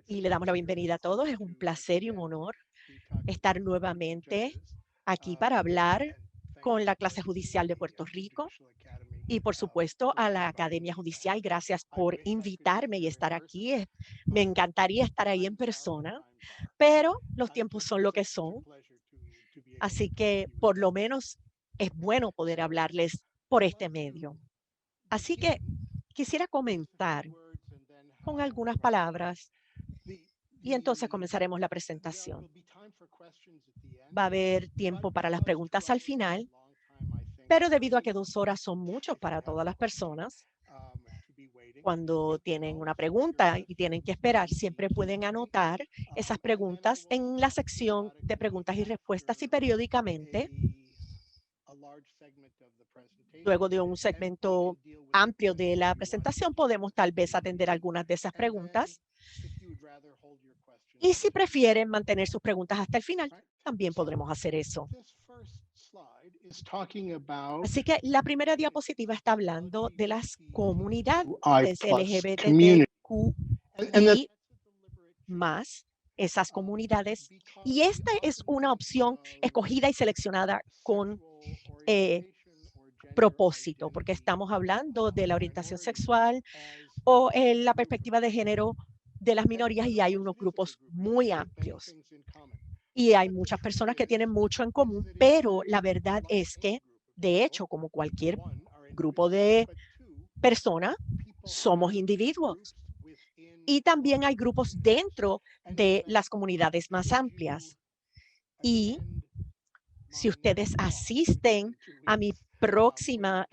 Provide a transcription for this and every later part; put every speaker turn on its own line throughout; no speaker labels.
y le damos la bienvenida a todos. Es un placer y un honor estar nuevamente aquí para hablar con la clase judicial de Puerto Rico y, por supuesto, a la Academia Judicial. Gracias por invitarme y estar aquí. Me encantaría estar ahí en persona, pero los tiempos son lo que son, así que por lo menos es bueno poder hablarles por este medio. Así que quisiera comentar con algunas palabras y entonces comenzaremos la presentación. Va a haber tiempo para las preguntas al final, pero debido a que 2 horas son mucho para todas las personas, cuando tienen una pregunta y tienen que esperar, siempre pueden anotar esas preguntas en la sección de preguntas y respuestas y periódicamente, luego de un segmento amplio de la presentación, podemos tal vez atender algunas de esas preguntas. Y si prefieren mantener sus preguntas hasta el final, también podremos hacer eso. Así que la primera diapositiva está hablando de las comunidades LGBTQI más, esas comunidades. Y esta es una opción escogida y seleccionada con propósito, porque estamos hablando de la orientación sexual o la perspectiva de género de las minorías y hay unos grupos muy amplios. Y hay muchas personas que tienen mucho en común, pero la verdad es que, de hecho, como cualquier grupo de personas, somos individuos. Y también hay grupos dentro de las comunidades más amplias. Y si ustedes asisten a mi próxima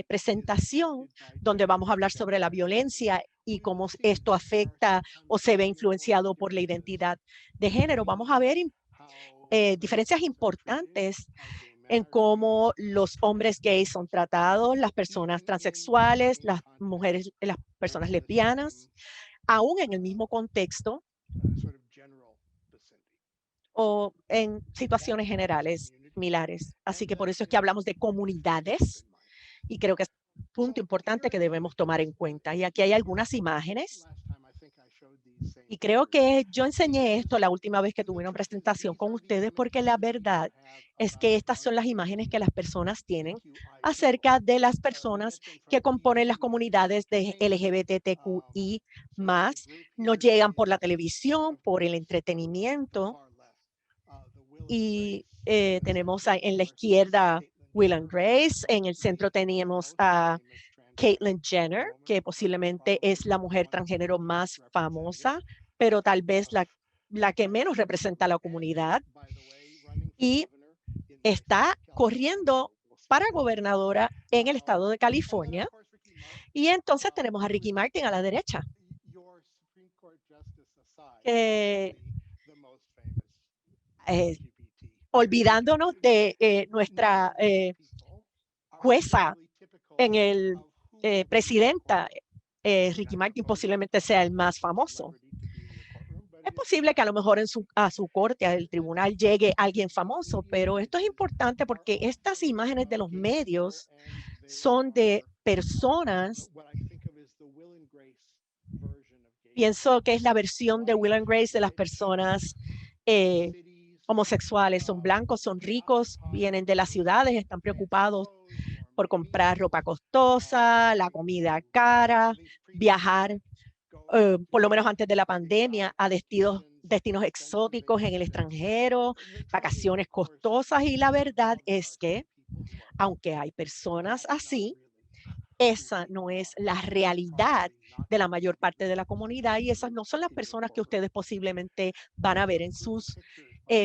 presentación, donde vamos a hablar sobre la violencia y cómo esto afecta o se ve influenciado por la identidad de género, vamos a ver diferencias importantes en cómo los hombres gays son tratados, las personas transexuales, las mujeres, las personas lesbianas, aún en el mismo contexto o en situaciones generales similares. Así que por eso es que hablamos de comunidades y creo que es un punto importante que debemos tomar en cuenta. Y aquí hay algunas imágenes. Y creo que yo enseñé esto la última vez que tuve una presentación con ustedes porque la verdad es que estas son las imágenes que las personas tienen acerca de las personas que componen las comunidades de LGBTQI+. No llegan por la televisión, por el entretenimiento. Y tenemos en la izquierda Will and Grace, en el centro teníamos a Caitlyn Jenner, que posiblemente es la mujer transgénero más famosa, pero tal vez la que menos representa a la comunidad. Y está corriendo para gobernadora en el estado de California. Y entonces tenemos a Ricky Martin a la derecha, que eh, olvidándonos de nuestra jueza en el presidenta, Ricky Martin posiblemente sea el más famoso. Es posible que a lo mejor a su corte, al tribunal, llegue alguien famoso, pero esto es importante porque estas imágenes de los medios son de personas, pienso que es la versión de Will and Grace de las personas eh, homosexuales. Son blancos, son ricos, vienen de las ciudades, están preocupados por comprar ropa costosa, la comida cara, viajar, por lo menos antes de la pandemia, a destinos exóticos en el extranjero, vacaciones costosas. Y la verdad es que, aunque hay personas así, esa no es la realidad de la mayor parte de la comunidad y esas no son las personas que ustedes posiblemente van a ver en sus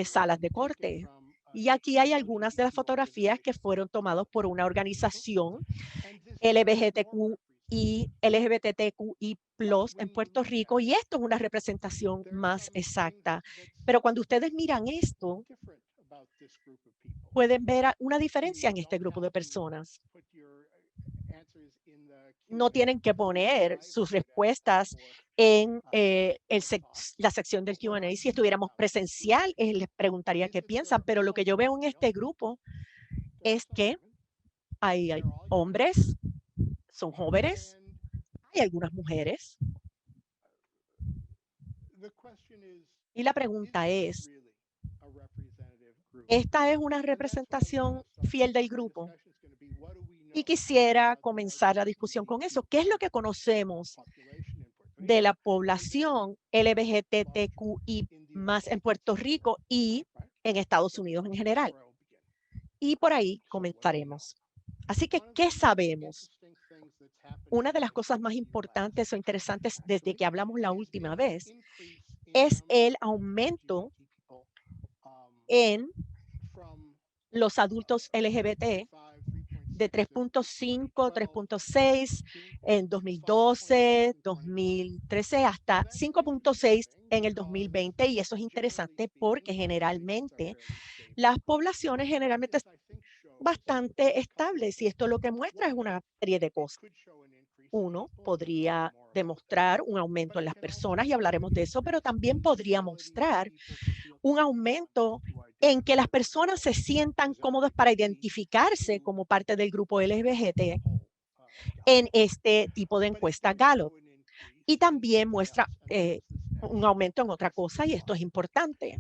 salas de corte. Y aquí hay algunas de las fotografías que fueron tomadas por una organización LGBTQI en Puerto Rico, y esto es una representación más exacta. Pero cuando ustedes miran esto, pueden ver una diferencia en este grupo de personas. No tienen que poner sus respuestas en la sección del Q&A. Si estuviéramos presencial, les preguntaría qué piensan, pero lo que yo veo en este grupo es que hay hombres, son jóvenes, hay algunas mujeres, Y la pregunta es, ¿esta es una representación fiel del grupo? Y quisiera comenzar la discusión con eso. ¿Qué es lo que conocemos de la población LGBTQI más en Puerto Rico y en Estados Unidos en general? Y por ahí comenzaremos. Así que, ¿qué sabemos? Una de las cosas más importantes o interesantes desde que hablamos la última vez es el aumento en los adultos LGBT de 3.5, 3.6 en 2012, 2013 hasta 5.6 en el 2020. Y eso es interesante porque generalmente las poblaciones generalmente están bastante estables y esto lo que muestra es una serie de cosas. Uno podría demostrar un aumento en las personas y hablaremos de eso, pero también podría mostrar un aumento en que las personas se sientan cómodas para identificarse como parte del grupo LGBT en este tipo de encuesta Gallup. Y también muestra un aumento en otra cosa, y esto es importante.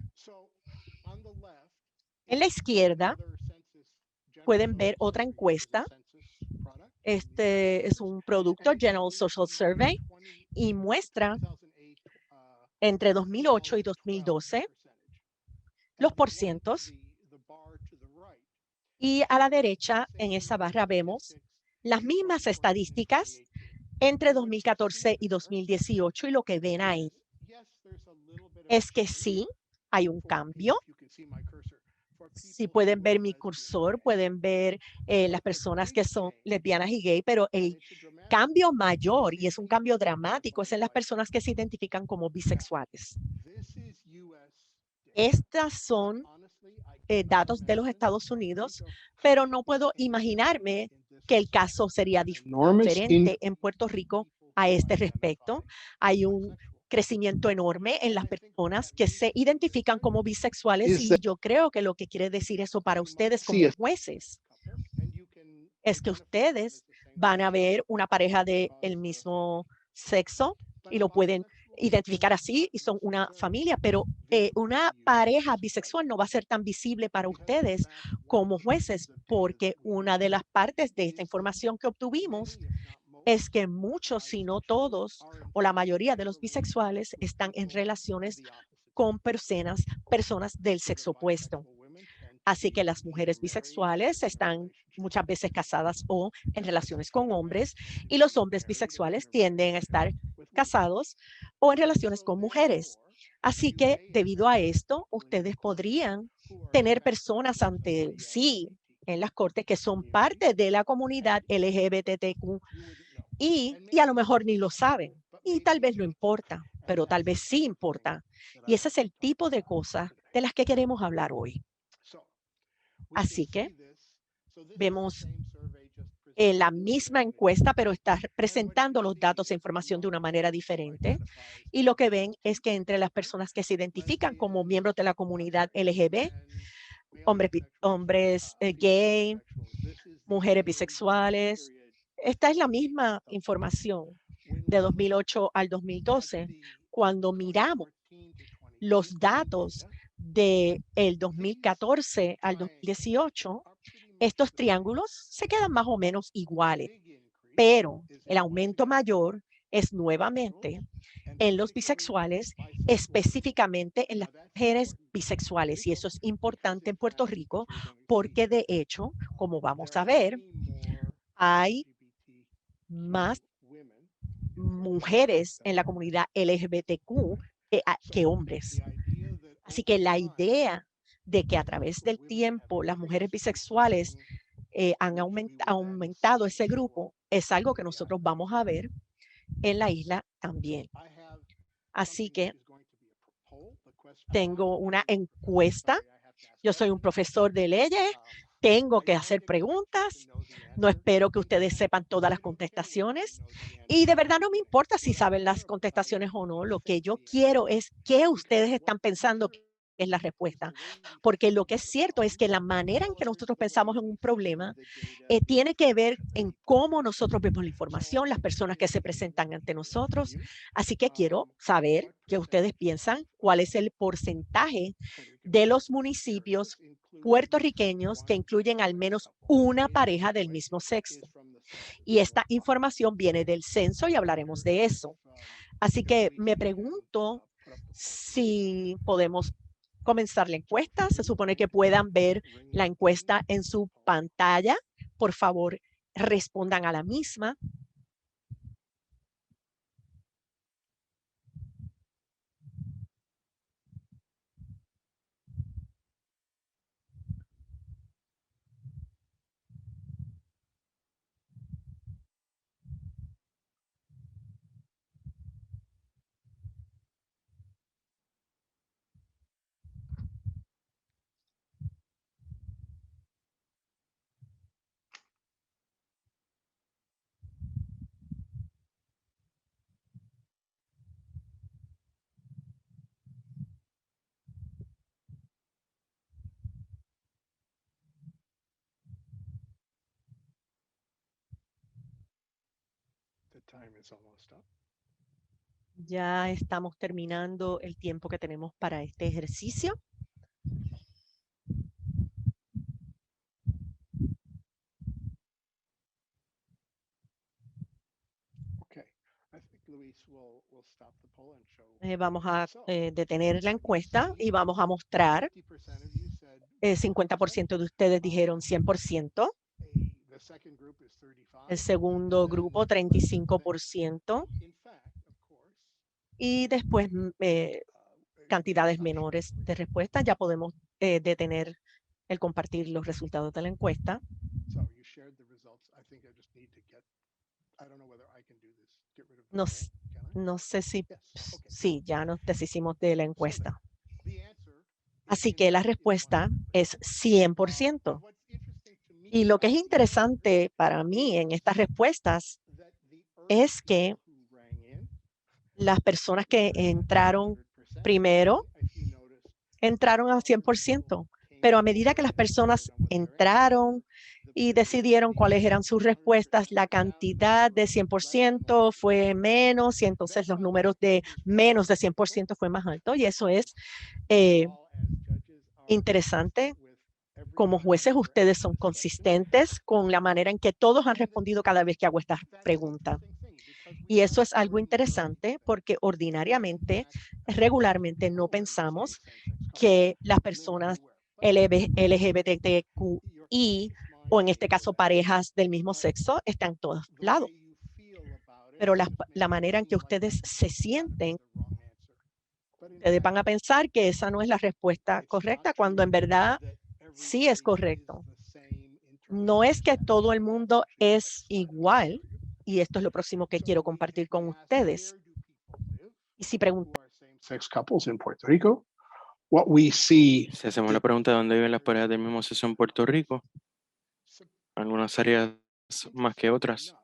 En la izquierda pueden ver otra encuesta. Este es un producto, General Social Survey, y muestra entre 2008 y 2012 los porcientos. Y a la derecha, en esa barra, vemos las mismas estadísticas entre 2014 y 2018. Y lo que ven ahí es que sí, hay un cambio. Si pueden ver mi cursor, pueden ver las personas que son lesbianas y gay, pero el cambio mayor, y es un cambio dramático, es en las personas que se identifican como bisexuales. Estas son datos de los Estados Unidos, pero no puedo imaginarme que el caso sería diferente en Puerto Rico a este respecto. Hay un crecimiento enorme en las personas que se identifican como bisexuales y yo creo que lo que quiere decir eso para ustedes como jueces es que ustedes van a ver una pareja del mismo sexo y lo pueden identificar así y son una familia, pero una pareja bisexual no va a ser tan visible para ustedes como jueces, porque una de las partes de esta información que obtuvimos es que muchos, si no todos, o la mayoría de los bisexuales están en relaciones con personas del sexo opuesto. Así que las mujeres bisexuales están muchas veces casadas o en relaciones con hombres, y los hombres bisexuales tienden a estar casados o en relaciones con mujeres. Así que debido a esto, ustedes podrían tener personas ante sí en las cortes que son parte de la comunidad LGBTQ y a lo mejor ni lo saben y tal vez no importa, pero tal vez sí importa. Y ese es el tipo de cosas de las que queremos hablar hoy. Así que vemos la misma encuesta, pero está presentando los datos e información de una manera diferente. Y lo que ven es que entre las personas que se identifican como miembros de la comunidad LGBT, hombres gay, mujeres bisexuales, esta es la misma información de 2008 al 2012. Cuando miramos los datos del 2014 al 2018, estos triángulos se quedan más o menos iguales, pero el aumento mayor es nuevamente en los bisexuales, específicamente en las mujeres bisexuales. Y eso es importante en Puerto Rico porque, de hecho, como vamos a ver, hay más mujeres en la comunidad LGBTQ que hombres. Así que la idea de que a través del tiempo las mujeres bisexuales han aumentado ese grupo es algo que nosotros vamos a ver en la isla también. Así que tengo una encuesta. Yo soy un profesor de leyes. Tengo que hacer preguntas. No espero que ustedes sepan todas las contestaciones. Y de verdad no me importa si saben las contestaciones o no. Lo que yo quiero es qué ustedes están pensando es la respuesta. Porque lo que es cierto es que la manera en que nosotros pensamos en un problema tiene que ver en cómo nosotros vemos la información, las personas que se presentan ante nosotros. Así que quiero saber qué ustedes piensan, cuál es el porcentaje de los municipios puertorriqueños que incluyen al menos una pareja del mismo sexo. Y esta información viene del censo y hablaremos de eso. Así que me pregunto si podemos comenzar la encuesta. Se supone que puedan ver la encuesta en su pantalla. Por favor, respondan a la misma. Ya estamos terminando el tiempo que tenemos para este ejercicio. Vamos a detener la encuesta y vamos a mostrar. 50% de ustedes dijeron 100%. El segundo grupo, 35%. Y después cantidades menores de respuestas. Ya podemos detener el compartir los resultados de la encuesta. No sé si sí, ya nos deshicimos de la encuesta. Así que la respuesta es 100%. Y lo que es interesante para mí en estas respuestas es que las personas que entraron primero entraron a 100%, pero a medida que las personas entraron y decidieron cuáles eran sus respuestas, la cantidad de 100% fue menos y entonces los números de menos de 100% fue más alto y eso es interesante. Como jueces, ustedes son consistentes con la manera en que todos han respondido cada vez que hago esta pregunta. Y eso es algo interesante porque ordinariamente, regularmente no pensamos que las personas LGBTQI o en este caso parejas del mismo sexo están todos lados. Pero la manera en que ustedes se sienten, ustedes van a pensar que esa no es la respuesta correcta cuando en verdad sí es correcto. No es que todo el mundo es igual, y esto es lo próximo que quiero compartir con ustedes. Y si preguntan,
Si hacemos la pregunta de dónde viven las parejas del mismo sexo en Puerto Rico, algunas áreas más que otras,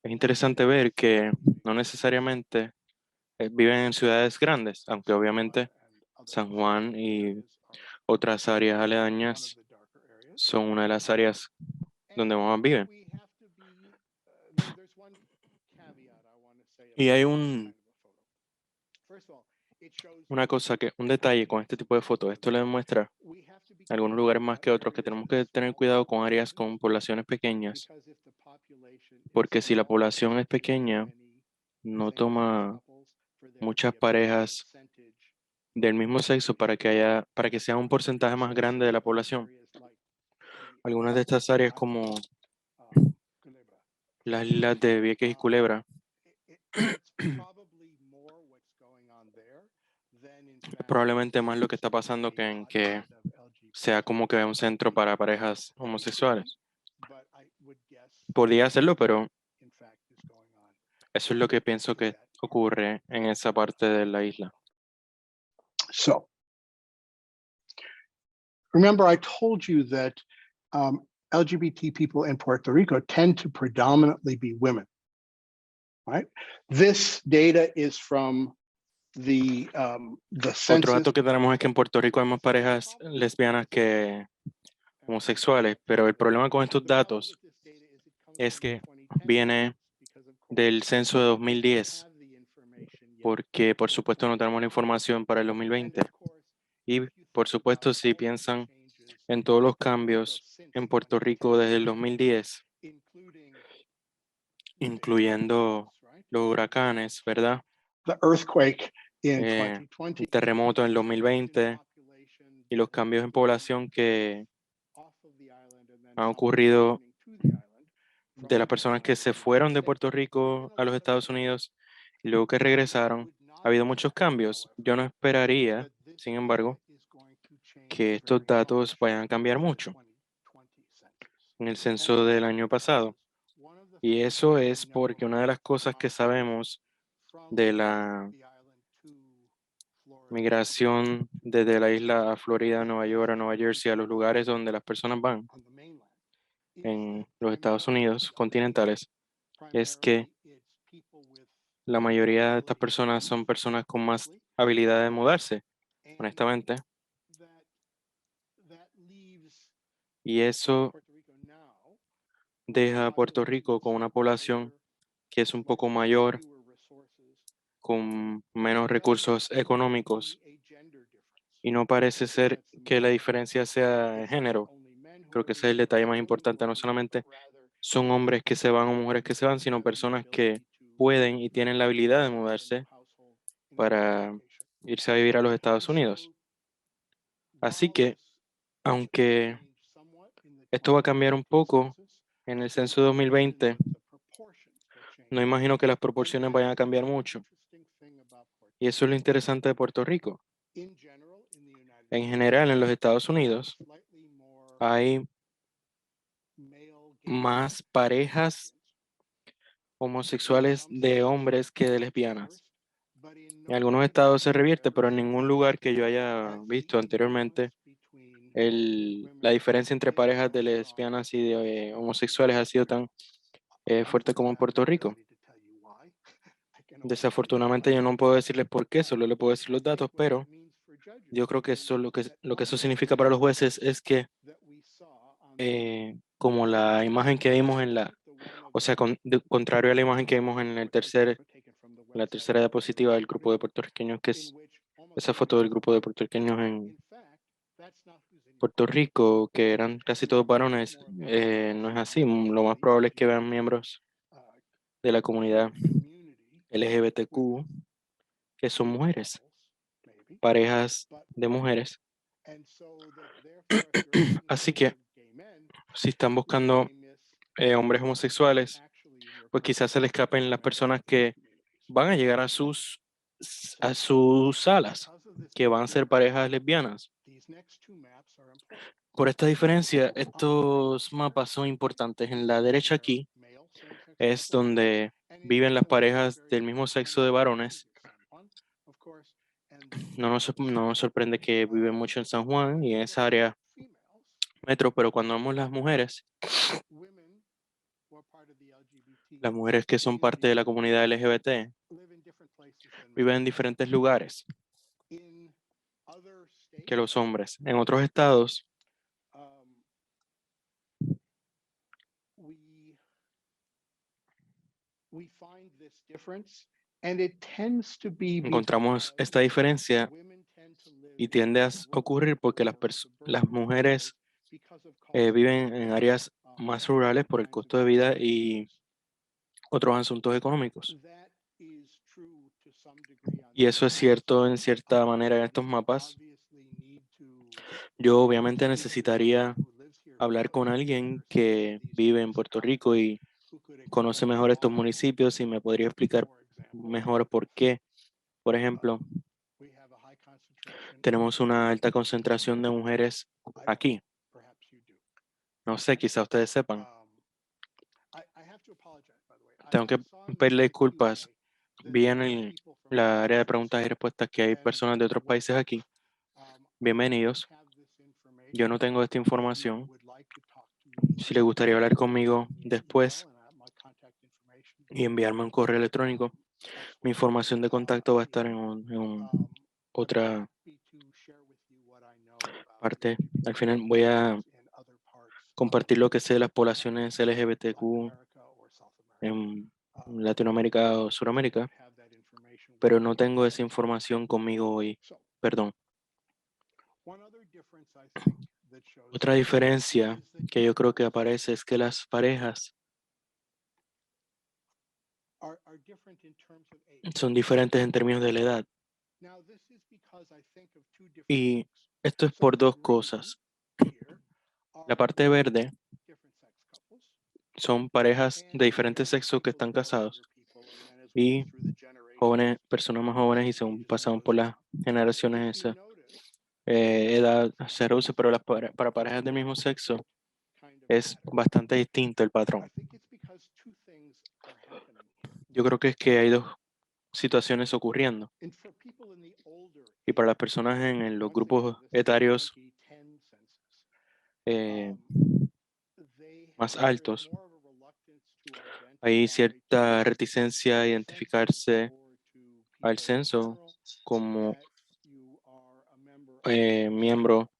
es interesante ver que no necesariamente viven en ciudades grandes, aunque obviamente San Juan y otras áreas aledañas son una de las áreas donde más viven. Y hay una cosa un detalle con este tipo de fotos. Esto le demuestra algunos lugares más que otros que tenemos que tener cuidado con áreas con poblaciones pequeñas, porque si la población es pequeña, no toma muchas parejas del mismo sexo para que sea un porcentaje más grande de la población. Algunas de estas áreas como las islas de Vieques y Culebra es probablemente más lo que está pasando que en que sea como que un centro para parejas homosexuales. Podría hacerlo, pero eso es lo que pienso que ocurre en esa parte de la isla.
So, remember I told you that LGBT people in Puerto Rico tend to predominantly be women, right? This data is from the
Otro
census.
dato que tenemos es que en Puerto Rico hay más parejas lesbianas que homosexuales, pero el problema con estos datos es que viene del censo de 2010, porque por supuesto no tenemos la información para el 2020. Y por supuesto, si piensan en todos los cambios en Puerto Rico desde el 2010, incluyendo los huracanes, ¿verdad?
The earthquake in
El
2020.
terremoto en el 2020 y los cambios en población que han ocurrido de las personas que se fueron de Puerto Rico a los Estados Unidos y luego que regresaron. Ha habido muchos cambios. Yo no esperaría, sin embargo, que estos datos vayan a cambiar mucho en el censo del año pasado. Y eso es porque una de las cosas que sabemos de la migración desde la isla a Florida, Nueva York, a Nueva Jersey, a los lugares donde las personas van en los Estados Unidos continentales, es que la mayoría de estas personas son personas con más habilidad de mudarse, honestamente. Y eso deja a Puerto Rico con una población que es un poco mayor, con menos recursos económicos. Y no parece ser que la diferencia sea de género. Creo que ese es el detalle más importante. No solamente son hombres que se van o mujeres que se van, sino personas que pueden y tienen la habilidad de mudarse para irse a vivir a los Estados Unidos. Así que, aunque esto va a cambiar un poco en el censo 2020, no imagino que las proporciones vayan a cambiar mucho. Y eso es lo interesante de Puerto Rico. En general, en los Estados Unidos hay más parejas homosexuales de hombres que de lesbianas. En algunos estados se revierte, pero en ningún lugar que yo haya visto anteriormente, la diferencia entre parejas de lesbianas y de homosexuales ha sido tan fuerte como en Puerto Rico. Desafortunadamente yo no puedo decirles por qué, solo le puedo decir los datos, pero yo creo que eso lo que eso significa para los jueces es que como la imagen que vimos o sea, contrario a la imagen que vimos en la tercera diapositiva del grupo de puertorriqueños, que es esa foto del grupo de puertorriqueños en Puerto Rico, que eran casi todos varones, no es así. Lo más probable es que vean miembros de la comunidad LGBTQ que son mujeres, parejas de mujeres. Así que si están buscando hombres homosexuales, pues quizás se le escapen las personas que van a llegar a sus salas, que van a ser parejas lesbianas. Por esta diferencia, estos mapas son importantes. En la derecha aquí es donde viven las parejas del mismo sexo de varones. No nos sorprende que viven mucho en San Juan y en esa área metro, pero cuando vemos las mujeres que son parte de la comunidad LGBT, viven en diferentes lugares que los hombres. En otros estados, encontramos esta diferencia y tiende a ocurrir porque las mujeres viven en áreas más rurales por el costo de vida y otros asuntos económicos. Y eso es cierto en cierta manera en estos mapas. Yo obviamente necesitaría hablar con alguien que vive en Puerto Rico y conoce mejor estos municipios y me podría explicar mejor por qué. Por ejemplo, tenemos una alta concentración de mujeres aquí. No sé, quizá ustedes sepan. Tengo que pedirle disculpas. Vi en la área de preguntas y respuestas que hay personas de otros países aquí. Bienvenidos. Yo no tengo esta información. Si les gustaría hablar conmigo después y enviarme un correo electrónico, Mi información de contacto va a estar en otra parte. Al final voy a compartir lo que sé de las poblaciones LGBTQ en Latinoamérica o Suramérica, pero no tengo esa información conmigo hoy. Perdón. Otra diferencia que yo creo que aparece es que las parejas son diferentes en términos de la edad. Y esto es por dos cosas. La parte verde son parejas de diferentes sexos que están casados y jóvenes, personas más jóvenes y según pasaron por las generaciones esa edad se reduce, pero para parejas del mismo sexo es bastante distinto el patrón. Yo creo que es que hay dos situaciones ocurriendo y para las personas en los grupos etarios eh, más altos hay cierta reticencia a identificarse al censo como miembro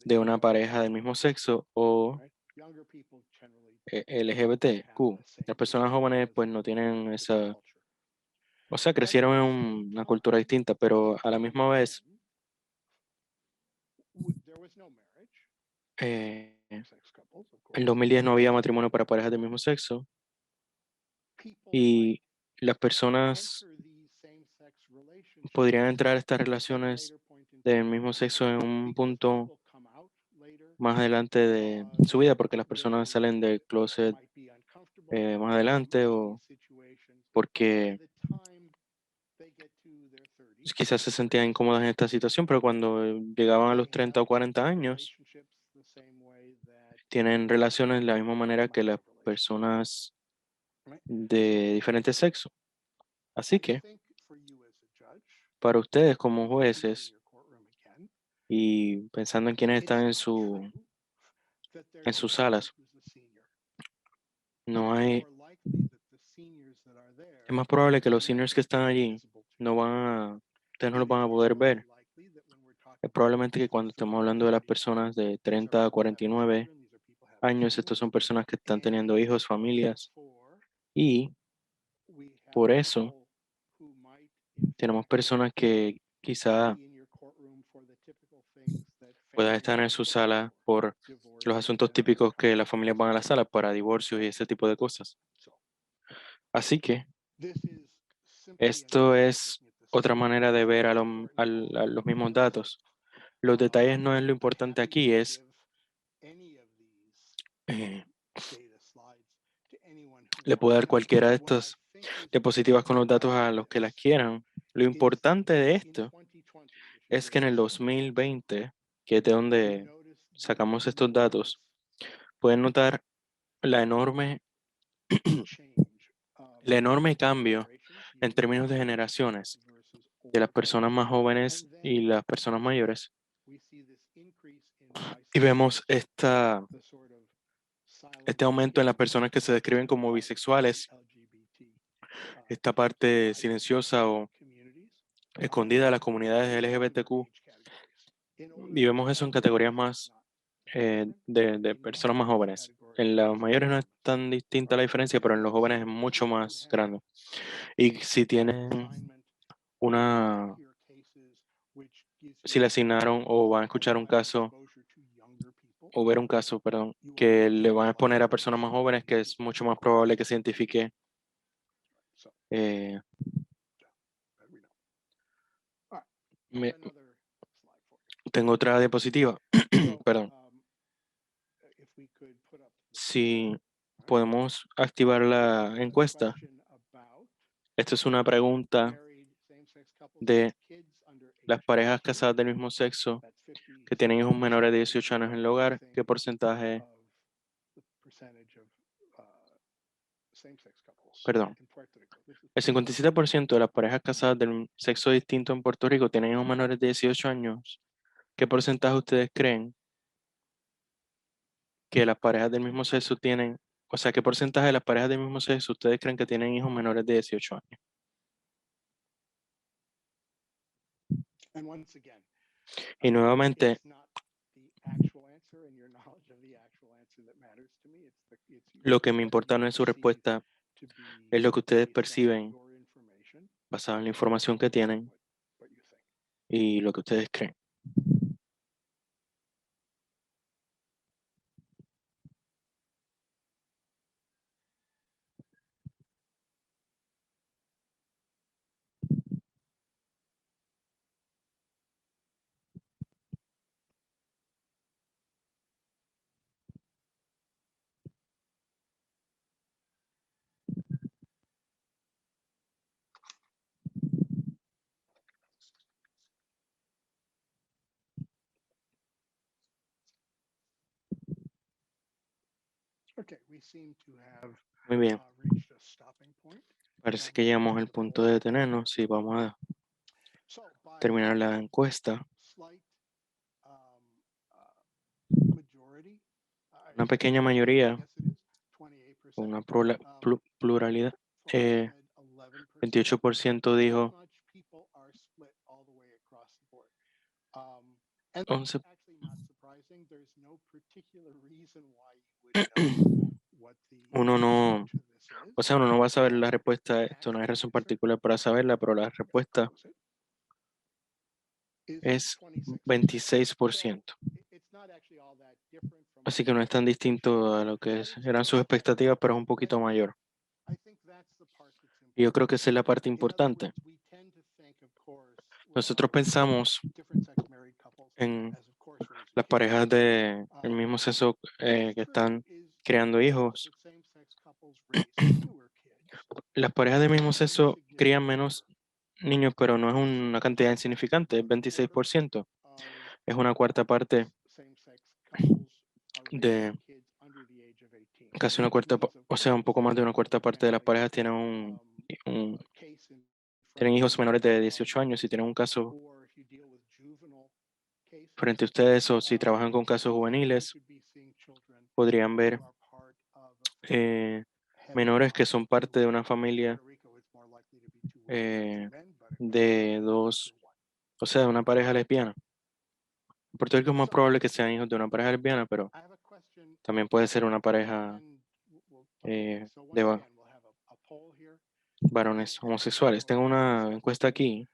de una pareja del mismo sexo o LGBTQ. Las personas jóvenes pues no tienen esa, o sea, crecieron en una cultura distinta, pero a la misma vez en 2010 no había matrimonio para parejas del mismo sexo y las personas podrían entrar a estas relaciones del mismo sexo en un punto más adelante de su vida porque las personas salen del closet más adelante o porque quizás se sentían incómodas en esta situación, pero cuando llegaban a los 30 o 40 años, tienen relaciones de la misma manera que las personas de diferente sexo. Así que, para ustedes como jueces y pensando en quienes están en sus salas, no hay, es más probable que los seniors que están allí no van a, ustedes no los van a poder ver. Es probablemente que cuando estemos hablando de las personas de 30 a 49 años, estos son personas que están teniendo hijos, familias, y por eso tenemos personas que quizá puedan estar en su sala por los asuntos típicos que las familias van a la sala para divorcios y ese tipo de cosas. Así que esto es otra manera de ver a los mismos datos. Los detalles no es lo importante aquí, es eh, le puedo dar cualquiera de estas diapositivas con los datos a los que las quieran. Lo importante de esto es que en el 2020, que es de donde sacamos estos datos, pueden notar la enorme, el enorme cambio en términos de generaciones de las personas más jóvenes y las personas mayores. Y vemos este aumento en las personas que se describen como bisexuales, esta parte silenciosa o escondida de las comunidades LGBTQ. Y vemos eso en categorías más de personas más jóvenes. En los mayores no es tan distinta la diferencia, pero en los jóvenes es mucho más grande. Y si tienen una, si le asignaron o van a escuchar un caso, o ver un caso, perdón, que le van a exponer a personas más jóvenes, que es mucho más probable que se identifique. eh, me- Tengo otra diapositiva, perdón. Si podemos activar la encuesta, esta es una pregunta de las parejas casadas del mismo sexo que tienen hijos menores de 18 años en el hogar, ¿qué porcentaje, perdón, el 57% de las parejas casadas del sexo distinto en Puerto Rico tienen hijos menores de 18 años? ¿Qué porcentaje ustedes creen que las parejas del mismo sexo tienen, o sea, qué porcentaje de las parejas del mismo sexo ustedes creen que tienen hijos menores de 18 años? Y nuevamente, lo que me importa no es su respuesta, es lo que ustedes perciben basado en la información que tienen y lo que ustedes creen. Muy bien, parece que llegamos al punto de detenernos y vamos a terminar la encuesta. Una pequeña mayoría, una pluralidad, 28% dijo, 11, uno no, o sea, uno no va a saber la respuesta a esto, no hay razón particular para saberla, pero la respuesta es 26%. Así que no es tan distinto a lo que eran sus expectativas, pero es un poquito mayor. Y yo creo que esa es la parte importante. Nosotros pensamos en las parejas del mismo sexo que están creando hijos. Las parejas del mismo sexo crían menos niños, pero no es una cantidad insignificante, es 26%. Es una cuarta parte de casi una cuarta, o sea, un poco más de una cuarta parte de las parejas tienen tienen hijos menores de 18 años. Si tienen un caso frente a ustedes o si trabajan con casos juveniles, podrían ver menores que son parte de una familia de dos, o sea, de una pareja lesbiana. En Puerto Rico es más probable que sean hijos de una pareja lesbiana, pero también puede ser una pareja de varones homosexuales. Tengo una encuesta aquí.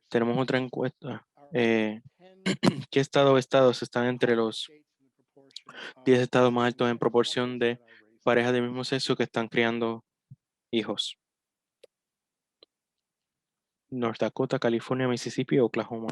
Tenemos otra encuesta. ¿Qué estado o estados están entre los 10 estados más altos en proporción de parejas del mismo sexo que están criando hijos? North Dakota, California, Mississippi, Oklahoma.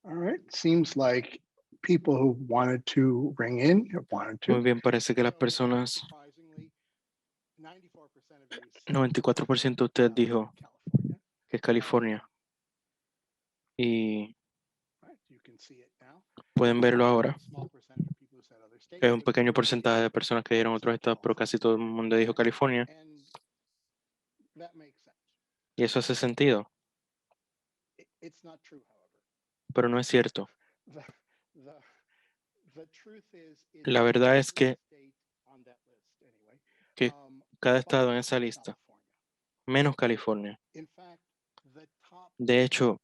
All right, seems like people who wanted to ring in, have wanted
Muy
to.
bien, parece que las personas, 94% de ustedes dijo que es California. Y pueden verlo ahora. Es un pequeño porcentaje de personas que dieron otros estados, pero casi todo el mundo dijo California. Y eso hace sentido, pero no es cierto. La verdad es que cada estado en esa lista, menos California. De hecho,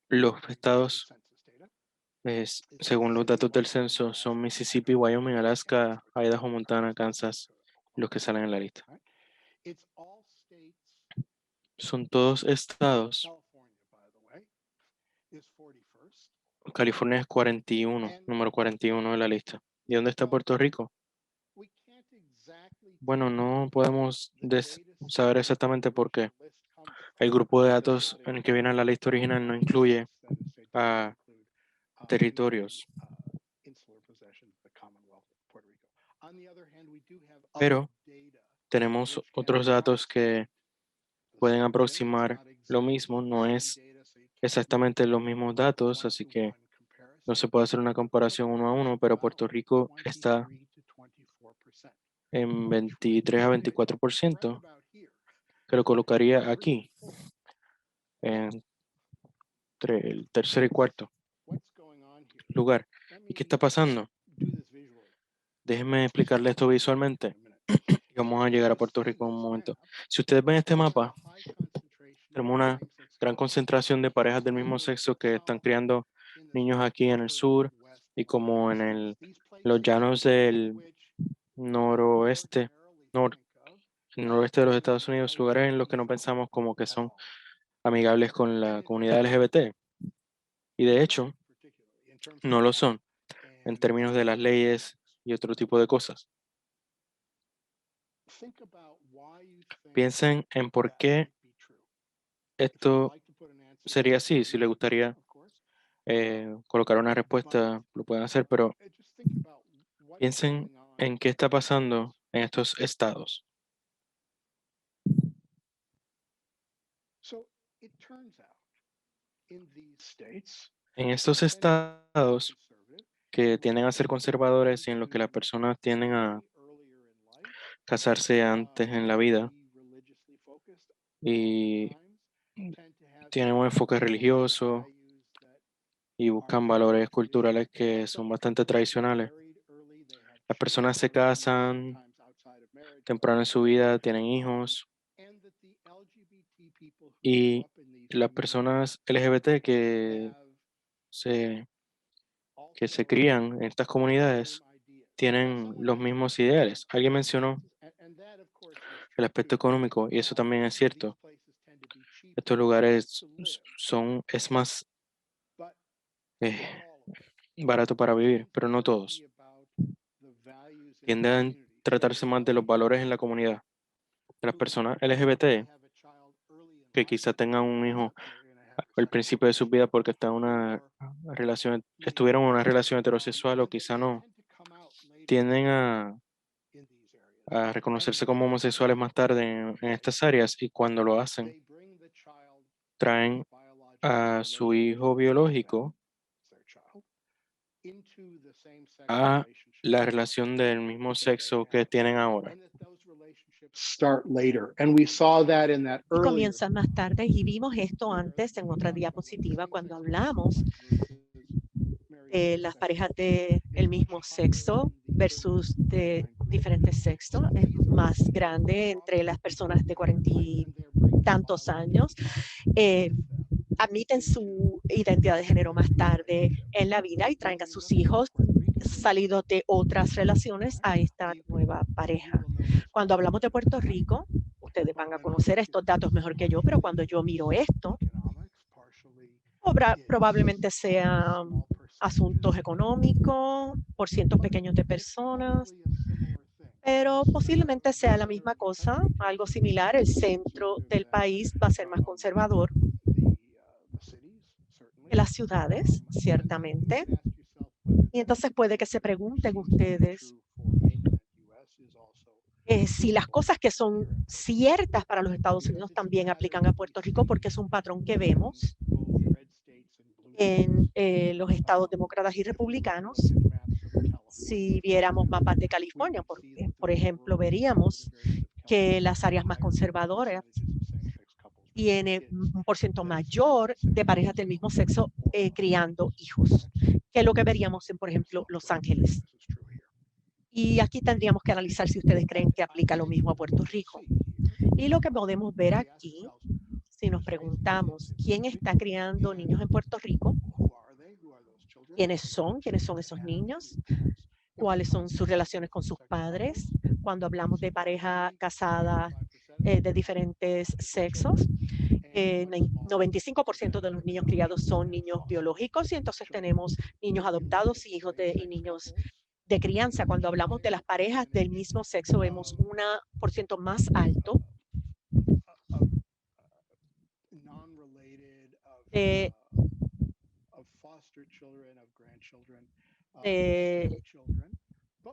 los estados, según los datos del censo, son Mississippi, Wyoming, Alaska, Idaho, Montana, Kansas, los que salen en la lista. Son todos estados. California es 41, número 41 de la lista. ¿Y dónde está Puerto Rico? Bueno, no podemos saber exactamente por qué. El grupo de datos en el que viene la lista original no incluye a territorios. Pero tenemos otros datos que pueden aproximar lo mismo. No es exactamente los mismos datos, así que no se puede hacer una comparación uno a uno, pero Puerto Rico está en 23 a 24%, que lo colocaría aquí, entre el tercer y cuarto lugar. ¿Y qué está pasando? Déjenme explicarle esto visualmente. Y vamos a llegar a Puerto Rico en un momento. Si ustedes ven este mapa, tenemos una gran concentración de parejas del mismo sexo que están criando niños aquí en el sur y como en los llanos del noroeste, noroeste de los Estados Unidos, lugares en los que no pensamos como que son amigables con la comunidad LGBT. Y de hecho, no lo son en términos de las leyes y otro tipo de cosas. Piensen en por qué esto sería así. Si les gustaría colocar una respuesta, lo pueden hacer, pero piensen en qué está pasando en estos estados. En estos estados que tienden a ser conservadores y en los que las personas tienden a casarse antes en la vida y tienen un enfoque religioso y buscan valores culturales que son bastante tradicionales. Las personas se casan temprano en su vida, tienen hijos y las personas LGBT se, que se crían en estas comunidades tienen los mismos ideales. Alguien mencionó el aspecto económico y eso también es cierto. Estos lugares es más barato para vivir, pero no todos. Tienden a tratarse más de los valores en la comunidad. De las personas LGBT que quizá tengan un hijo al principio de su vida porque están en una relación, estuvieron en una relación heterosexual o quizá no, tienden a reconocerse como homosexuales más tarde en estas áreas y cuando lo hacen, traen a su hijo biológico a la relación del mismo sexo que tienen ahora.
Start later. And we saw that in that
Y
earlier.
comienzan más tarde y vimos esto antes en otra diapositiva cuando hablamos de las parejas del mismo sexo versus de diferentes sexos. Es más grande entre las personas de 40 y tantos años. Admiten su identidad de género más tarde en la vida y traen a sus hijos salidos de otras relaciones a esta nueva pareja. Cuando hablamos de Puerto Rico, ustedes van a conocer estos datos mejor que yo, pero cuando yo miro esto, probablemente sean asuntos económicos, por cientos pequeños de personas, pero posiblemente sea la misma cosa, algo similar. El centro del país va a ser más conservador que las ciudades, ciertamente. Y entonces puede que se pregunten ustedes si las cosas que son ciertas para los Estados Unidos también aplican a Puerto Rico, porque es un patrón que vemos en los estados demócratas y republicanos. Si viéramos mapas de California, por ejemplo, veríamos que las áreas más conservadoras tienen un porcentaje mayor de parejas del mismo sexo criando hijos, que es lo que veríamos en, por ejemplo, Los Ángeles. Y aquí tendríamos que analizar si ustedes creen que aplica lo mismo a Puerto Rico. Y lo que podemos ver aquí, si nos preguntamos quién está criando niños en Puerto Rico, quiénes son esos niños, cuáles son sus relaciones con sus padres, cuando hablamos de pareja casada de diferentes sexos. 95% de los niños criados son niños biológicos y entonces tenemos niños adoptados y hijos y niños de crianza. Cuando hablamos de las parejas del mismo sexo, vemos un porcentaje más alto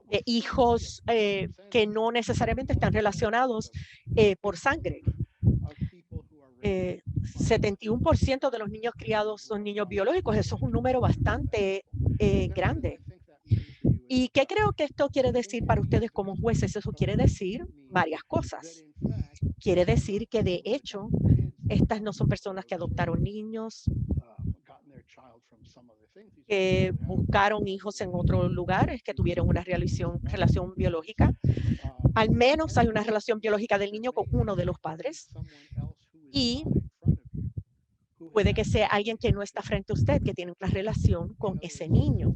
de hijos que no necesariamente están relacionados por sangre. 71% de los niños criados son niños biológicos. Eso es un número bastante grande. ¿Y qué creo que esto quiere decir para ustedes como jueces? Eso quiere decir varias cosas. Quiere decir que de hecho, estas no son personas que adoptaron niños, que buscaron hijos en otros lugares, que tuvieron una relación biológica. Al menos hay una relación biológica del niño con uno de los padres. Y puede que sea alguien que no está frente a usted, que tiene una relación con ese niño.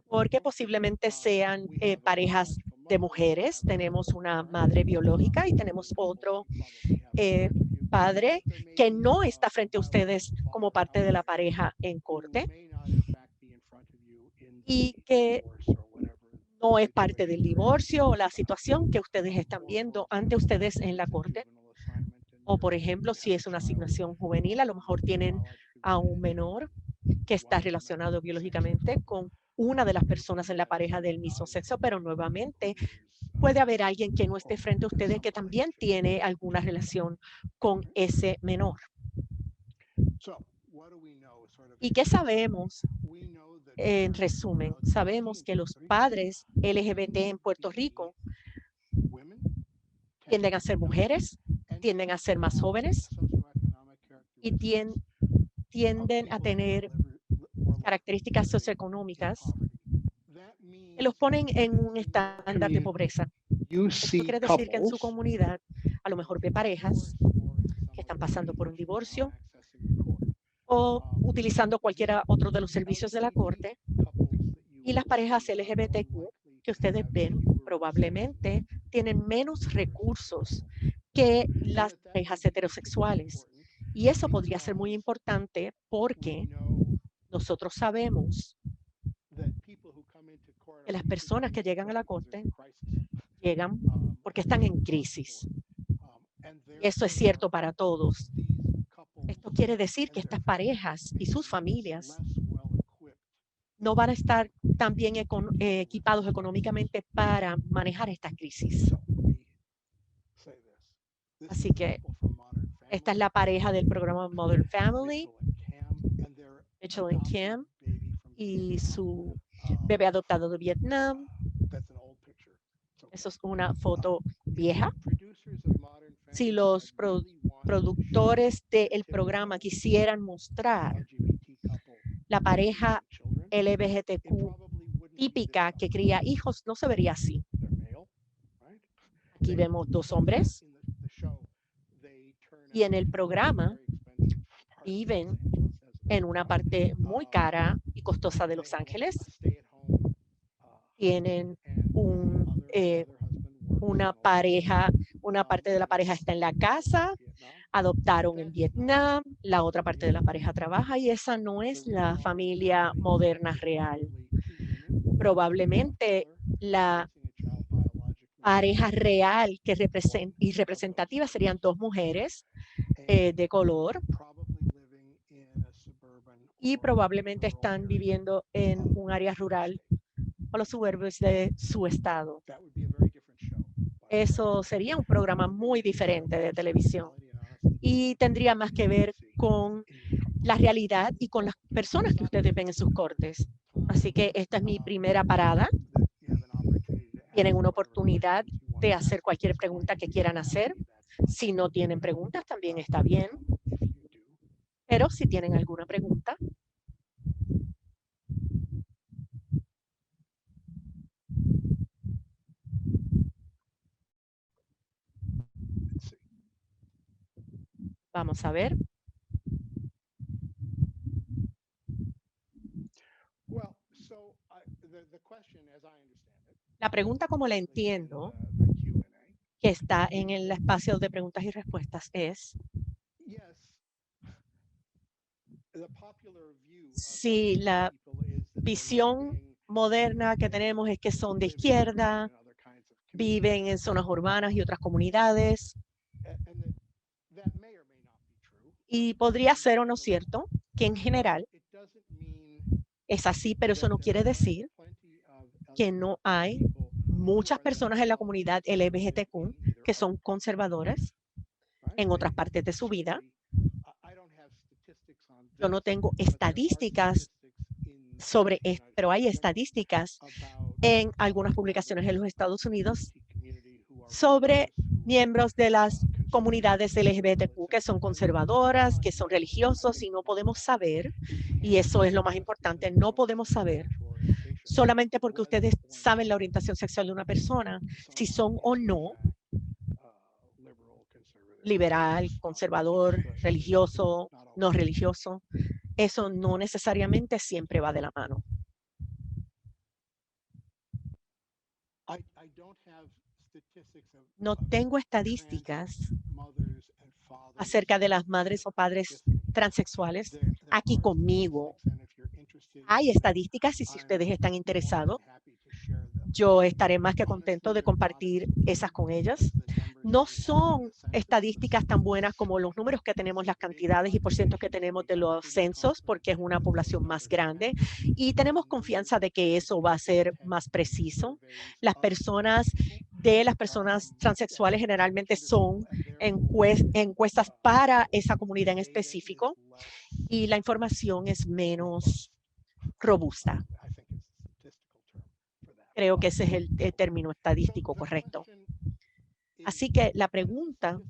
Porque posiblemente sean parejas de mujeres. Tenemos una madre biológica y tenemos otro padre que no está frente a ustedes como parte de la pareja en corte y que no es parte del divorcio o la situación que ustedes están viendo ante ustedes en la corte. O, por ejemplo, si es una asignación juvenil, a lo mejor tienen a un menor que está relacionado biológicamente con una de las personas en la pareja del mismo sexo, pero nuevamente puede haber alguien que no esté frente a ustedes que también tiene alguna relación con ese menor. ¿Y qué sabemos? En resumen, sabemos que los padres LGBT en Puerto Rico tienden a ser mujeres, tienden a ser más jóvenes y tienden a tener características socioeconómicas que los ponen en un estándar de pobreza. Esto quiere decir que en su comunidad a lo mejor ve parejas que están pasando por un divorcio o utilizando cualquiera otro de los servicios de la corte, y las parejas LGBTQ que ustedes ven probablemente tienen menos recursos que las parejas heterosexuales. Y eso podría ser muy importante porque nosotros sabemos que las personas que llegan a la corte llegan porque están en crisis. Eso es cierto para todos. Esto quiere decir que estas parejas y sus familias no van a estar tan bien equipados económicamente para manejar esta crisis. Así que esta es la pareja del programa Modern Family, Mitchell y Kim, y su bebé adoptado de Vietnam. Eso es una foto vieja. Si los productores del programa quisieran mostrar la pareja LGBTQ típica que cría hijos, no se vería así. Aquí vemos dos hombres y en el programa viven en una parte muy cara y costosa de Los Ángeles. Tienen una pareja, una parte de la pareja está en la casa, adoptaron en Vietnam, la otra parte de la pareja trabaja y esa no es la familia moderna real. Probablemente la pareja real y representativa serían dos mujeres de color y probablemente están viviendo en un área rural o los suburbios de su estado. Eso sería un programa muy diferente de televisión y tendría más que ver con la realidad y con las personas que ustedes ven en sus cortes. Así que esta es mi primera parada. Tienen una oportunidad de hacer cualquier pregunta que quieran hacer. Si no tienen preguntas, también está bien. Pero si tienen alguna pregunta. Vamos a ver. La pregunta, como la entiendo, que está en el espacio de preguntas y respuestas es si la visión moderna que tenemos es que son de izquierda, viven en zonas urbanas y otras comunidades. Y podría ser o no cierto que en general es así, pero eso no quiere decir que no hay muchas personas en la comunidad LGBTQ que son conservadoras en otras partes de su vida. Yo no tengo estadísticas pero hay estadísticas en algunas publicaciones en los Estados Unidos sobre miembros de las comunidades LGBTQ que son conservadoras, que son religiosos, y no podemos saber, y eso es lo más importante, no podemos saber solamente porque ustedes saben la orientación sexual de una persona, si son o no liberal, conservador, religioso, no religioso. Eso no necesariamente siempre va de la mano. No tengo estadísticas acerca de las madres o padres transexuales aquí conmigo. Hay estadísticas y si ustedes están interesados, yo estaré más que contento de compartir esas con ellas. No son estadísticas tan buenas como los números que tenemos, las cantidades y porcientos que tenemos de los censos, porque es una población más grande y tenemos confianza de que eso va a ser más preciso. Las personas transexuales generalmente son encuestas para esa comunidad en específico y la información es menos robusta. Creo que ese es el término estadístico correcto. Así que la pregunta,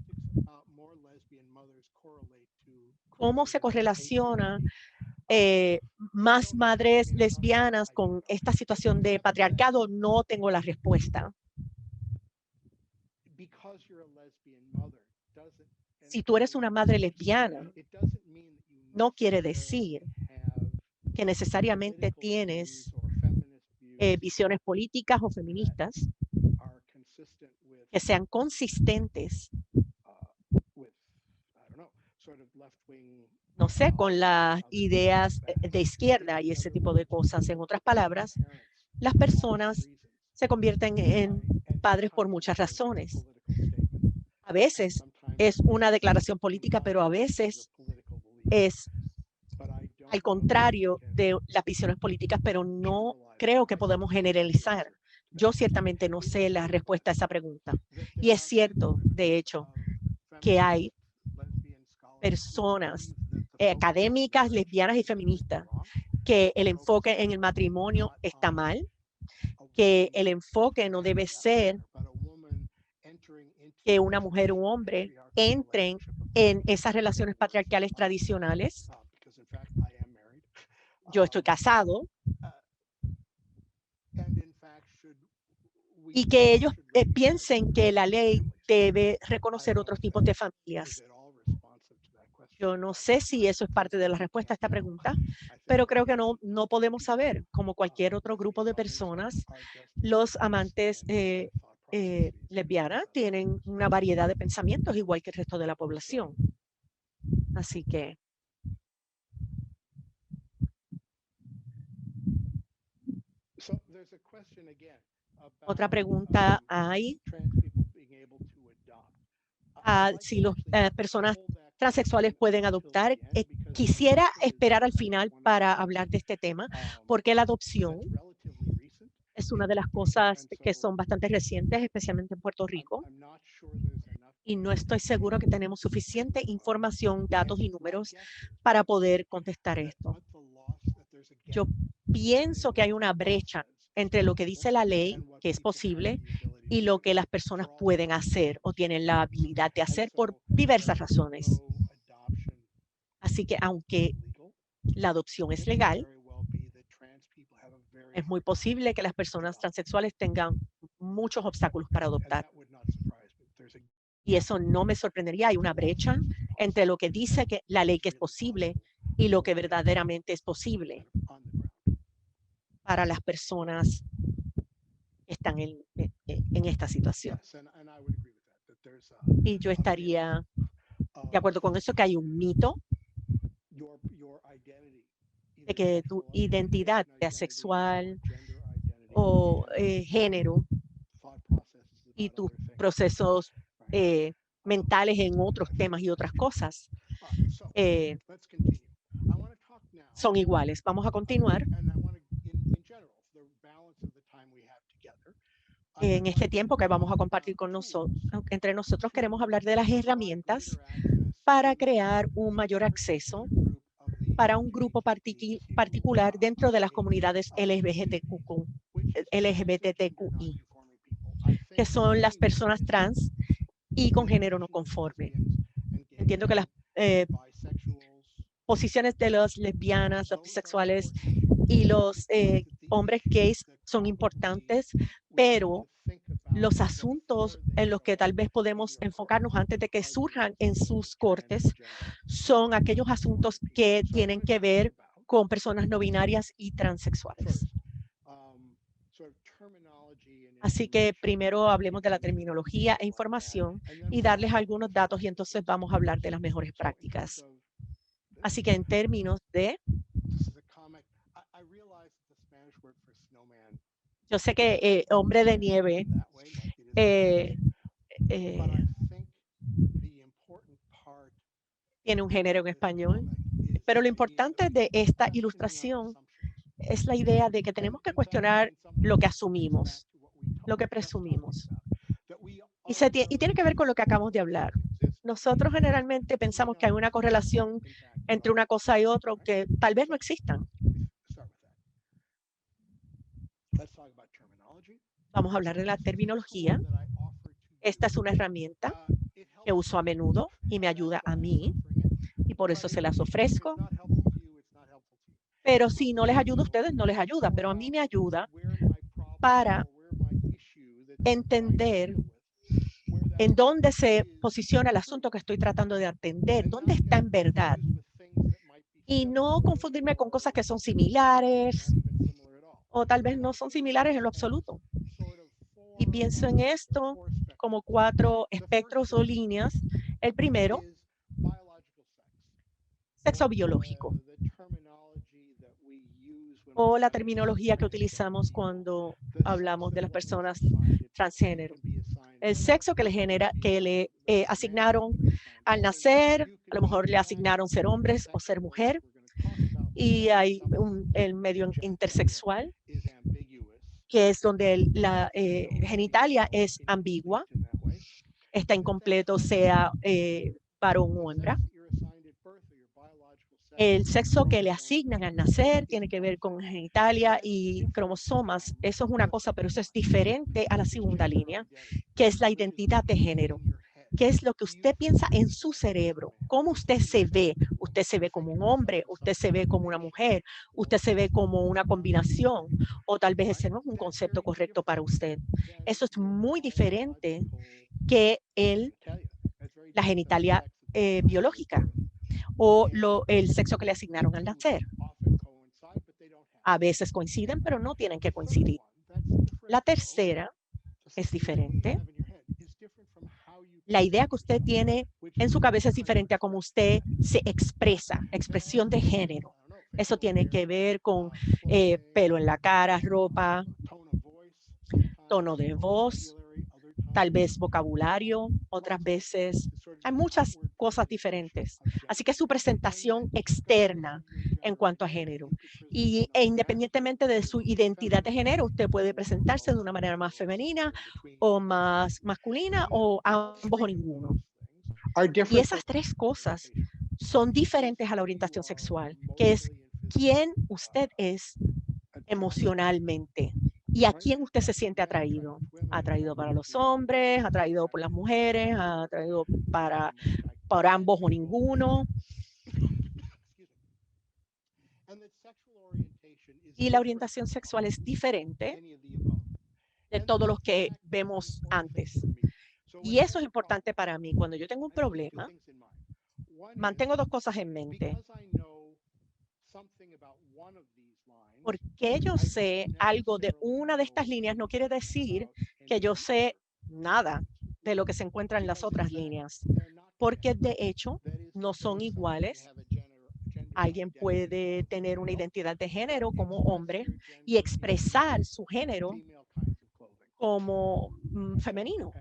¿cómo se correlaciona más madres lesbianas con esta situación de patriarcado? No tengo la respuesta. Si tú eres una madre lesbiana, no quiere decir que necesariamente tienes visiones políticas o feministas que sean consistentes, no sé, con las ideas de izquierda y ese tipo de cosas. En otras palabras, las personas se convierten en padres por muchas razones. A veces es una declaración política, pero a veces es al contrario de las visiones políticas, pero no creo que podemos generalizar. Yo ciertamente no sé la respuesta a esa pregunta. Y es cierto, de hecho, que hay personas académicas, lesbianas y feministas que el enfoque en el matrimonio está mal, que el enfoque no debe ser que una mujer o un hombre entren en esas relaciones patriarcales tradicionales. Yo estoy casado y que ellos piensen que la ley debe reconocer otros tipos de familias. Yo no sé si eso es parte de la respuesta a esta pregunta, pero creo que no podemos saber. Como cualquier otro grupo de personas, los amantes lesbianas tienen una variedad de pensamientos igual que el resto de la población. Así que otra pregunta hay si las personas transexuales pueden adoptar. Quisiera esperar al final para hablar de este tema, porque la adopción es una de las cosas que son bastante recientes, especialmente en Puerto Rico. Y no estoy seguro que tenemos suficiente información, datos y números para poder contestar esto. Yo pienso que hay una brecha entre lo que dice la ley, que es posible, y lo que las personas pueden hacer o tienen la habilidad de hacer por diversas razones. Así que aunque la adopción es legal, es muy posible que las personas transexuales tengan muchos obstáculos para adoptar. Y eso no me sorprendería. Hay una brecha entre lo que dice que la ley que es posible y lo que verdaderamente es posible para las personas que están en esta situación. Y yo estaría de acuerdo con eso, que hay un mito de que tu identidad, sea sexual o género, y tus procesos mentales en otros temas y otras cosas son iguales. Vamos a continuar. En este tiempo que vamos a compartir con entre nosotros, queremos hablar de las herramientas para crear un mayor acceso para un grupo particular dentro de las comunidades LGBTQI, que son las personas trans y con género no conforme. Entiendo que las posiciones de las lesbianas, los bisexuales y los hombres gays son importantes, pero los asuntos en los que tal vez podemos enfocarnos antes de que surjan en sus cortes son aquellos asuntos que tienen que ver con personas no binarias y transexuales. Así que primero hablemos de la terminología e información y darles algunos datos y entonces vamos a hablar de las mejores prácticas. Así que en términos de, yo sé que hombre de nieve tiene un género en español, pero lo importante de esta ilustración es la idea de que tenemos que cuestionar lo que asumimos, lo que presumimos. Y tiene que ver con lo que acabamos de hablar. Nosotros generalmente pensamos que hay una correlación entre una cosa y otra que tal vez no existan. Vamos a hablar de la terminología. Esta es una herramienta que uso a menudo y me ayuda a mí, y por eso se las ofrezco. Pero si no les ayuda a ustedes, no les ayuda, pero a mí me ayuda para entender en dónde se posiciona el asunto que estoy tratando de atender, dónde está en verdad. Y no confundirme con cosas que son similares o tal vez no son similares en lo absoluto. Y pienso en esto como 4 espectros o líneas. El primero, sexo biológico, o la terminología que utilizamos cuando hablamos de las personas transgénero. El sexo que le asignaron al nacer, a lo mejor le asignaron ser hombres o ser mujer, y hay el medio intersexual, que es donde la genitalia es ambigua, está incompleto, sea varón o hembra. El sexo que le asignan al nacer tiene que ver con genitalia y cromosomas. Eso es una cosa, pero eso es diferente a la segunda línea, que es la identidad de género. ¿Qué es lo que usted piensa en su cerebro? ¿Cómo usted se ve? ¿Usted se ve como un hombre? ¿Usted se ve como una mujer? ¿Usted se ve como una combinación? O tal vez ese no es un concepto correcto para usted. Eso es muy diferente que la genitalia biológica o el sexo que le asignaron al nacer. A veces coinciden, pero no tienen que coincidir. La tercera es diferente. La idea que usted tiene en su cabeza es diferente a cómo usted se expresa, expresión de género. Eso tiene que ver con pelo en la cara, ropa, tono de voz, tal vez vocabulario, otras veces hay muchas cosas diferentes. Así que su presentación externa en cuanto a género. E independientemente de su identidad de género, usted puede presentarse de una manera más femenina o más masculina o ambos o ninguno. Y esas 3 cosas son diferentes a la orientación sexual, que es quién usted es emocionalmente y a quién usted se siente atraído. Atraído para los hombres, atraído por las mujeres, atraído por ambos o ninguno. Y la orientación sexual es diferente de todos los que vemos antes. Y eso es importante para mí. Cuando yo tengo un problema, mantengo 2 cosas en mente. Porque yo sé algo de una de estas líneas no quiere decir que yo sé nada de lo que se encuentra en las otras líneas, porque de hecho no son iguales. Alguien puede tener una identidad de género como hombre y expresar su género como femenino.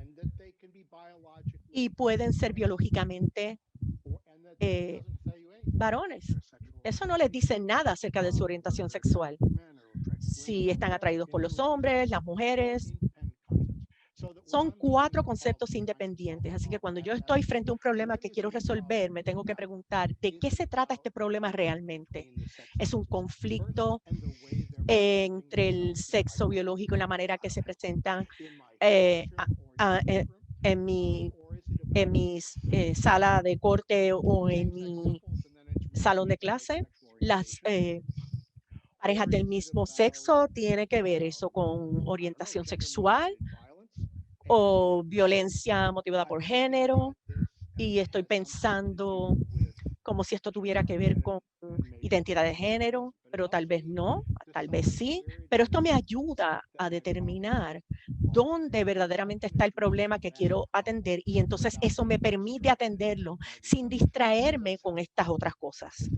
Y pueden ser biológicamente varones. Eso no les dice nada acerca de su orientación sexual. Si están atraídos por los hombres, las mujeres. Son 4 conceptos independientes, así que cuando yo estoy frente a un problema que quiero resolver, me tengo que preguntar, ¿de qué se trata este problema realmente? ¿Es un conflicto entre el sexo biológico y la manera que se presentan eh, a- a- eh, en mi sala de corte o en mi salón de clase? Las parejas del mismo sexo, ¿tiene que ver eso con orientación sexual o violencia motivada por género? Y estoy pensando como si esto tuviera que ver con identidad de género, pero tal vez no, tal vez sí, pero esto me ayuda a determinar dónde verdaderamente está el problema que quiero atender y entonces eso me permite atenderlo sin distraerme con estas otras cosas.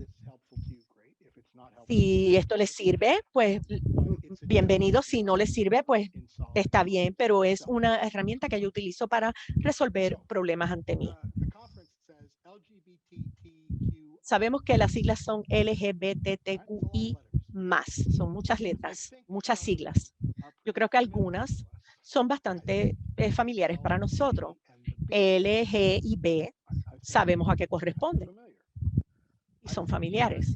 Si esto les sirve, pues bienvenido. Si no les sirve, pues está bien, pero es una herramienta que yo utilizo para resolver problemas ante mí. Sabemos que las siglas son LGBTQI+, son muchas letras, muchas siglas. Yo creo que algunas son bastante familiares para nosotros. L, G y B sabemos a qué corresponden y son familiares.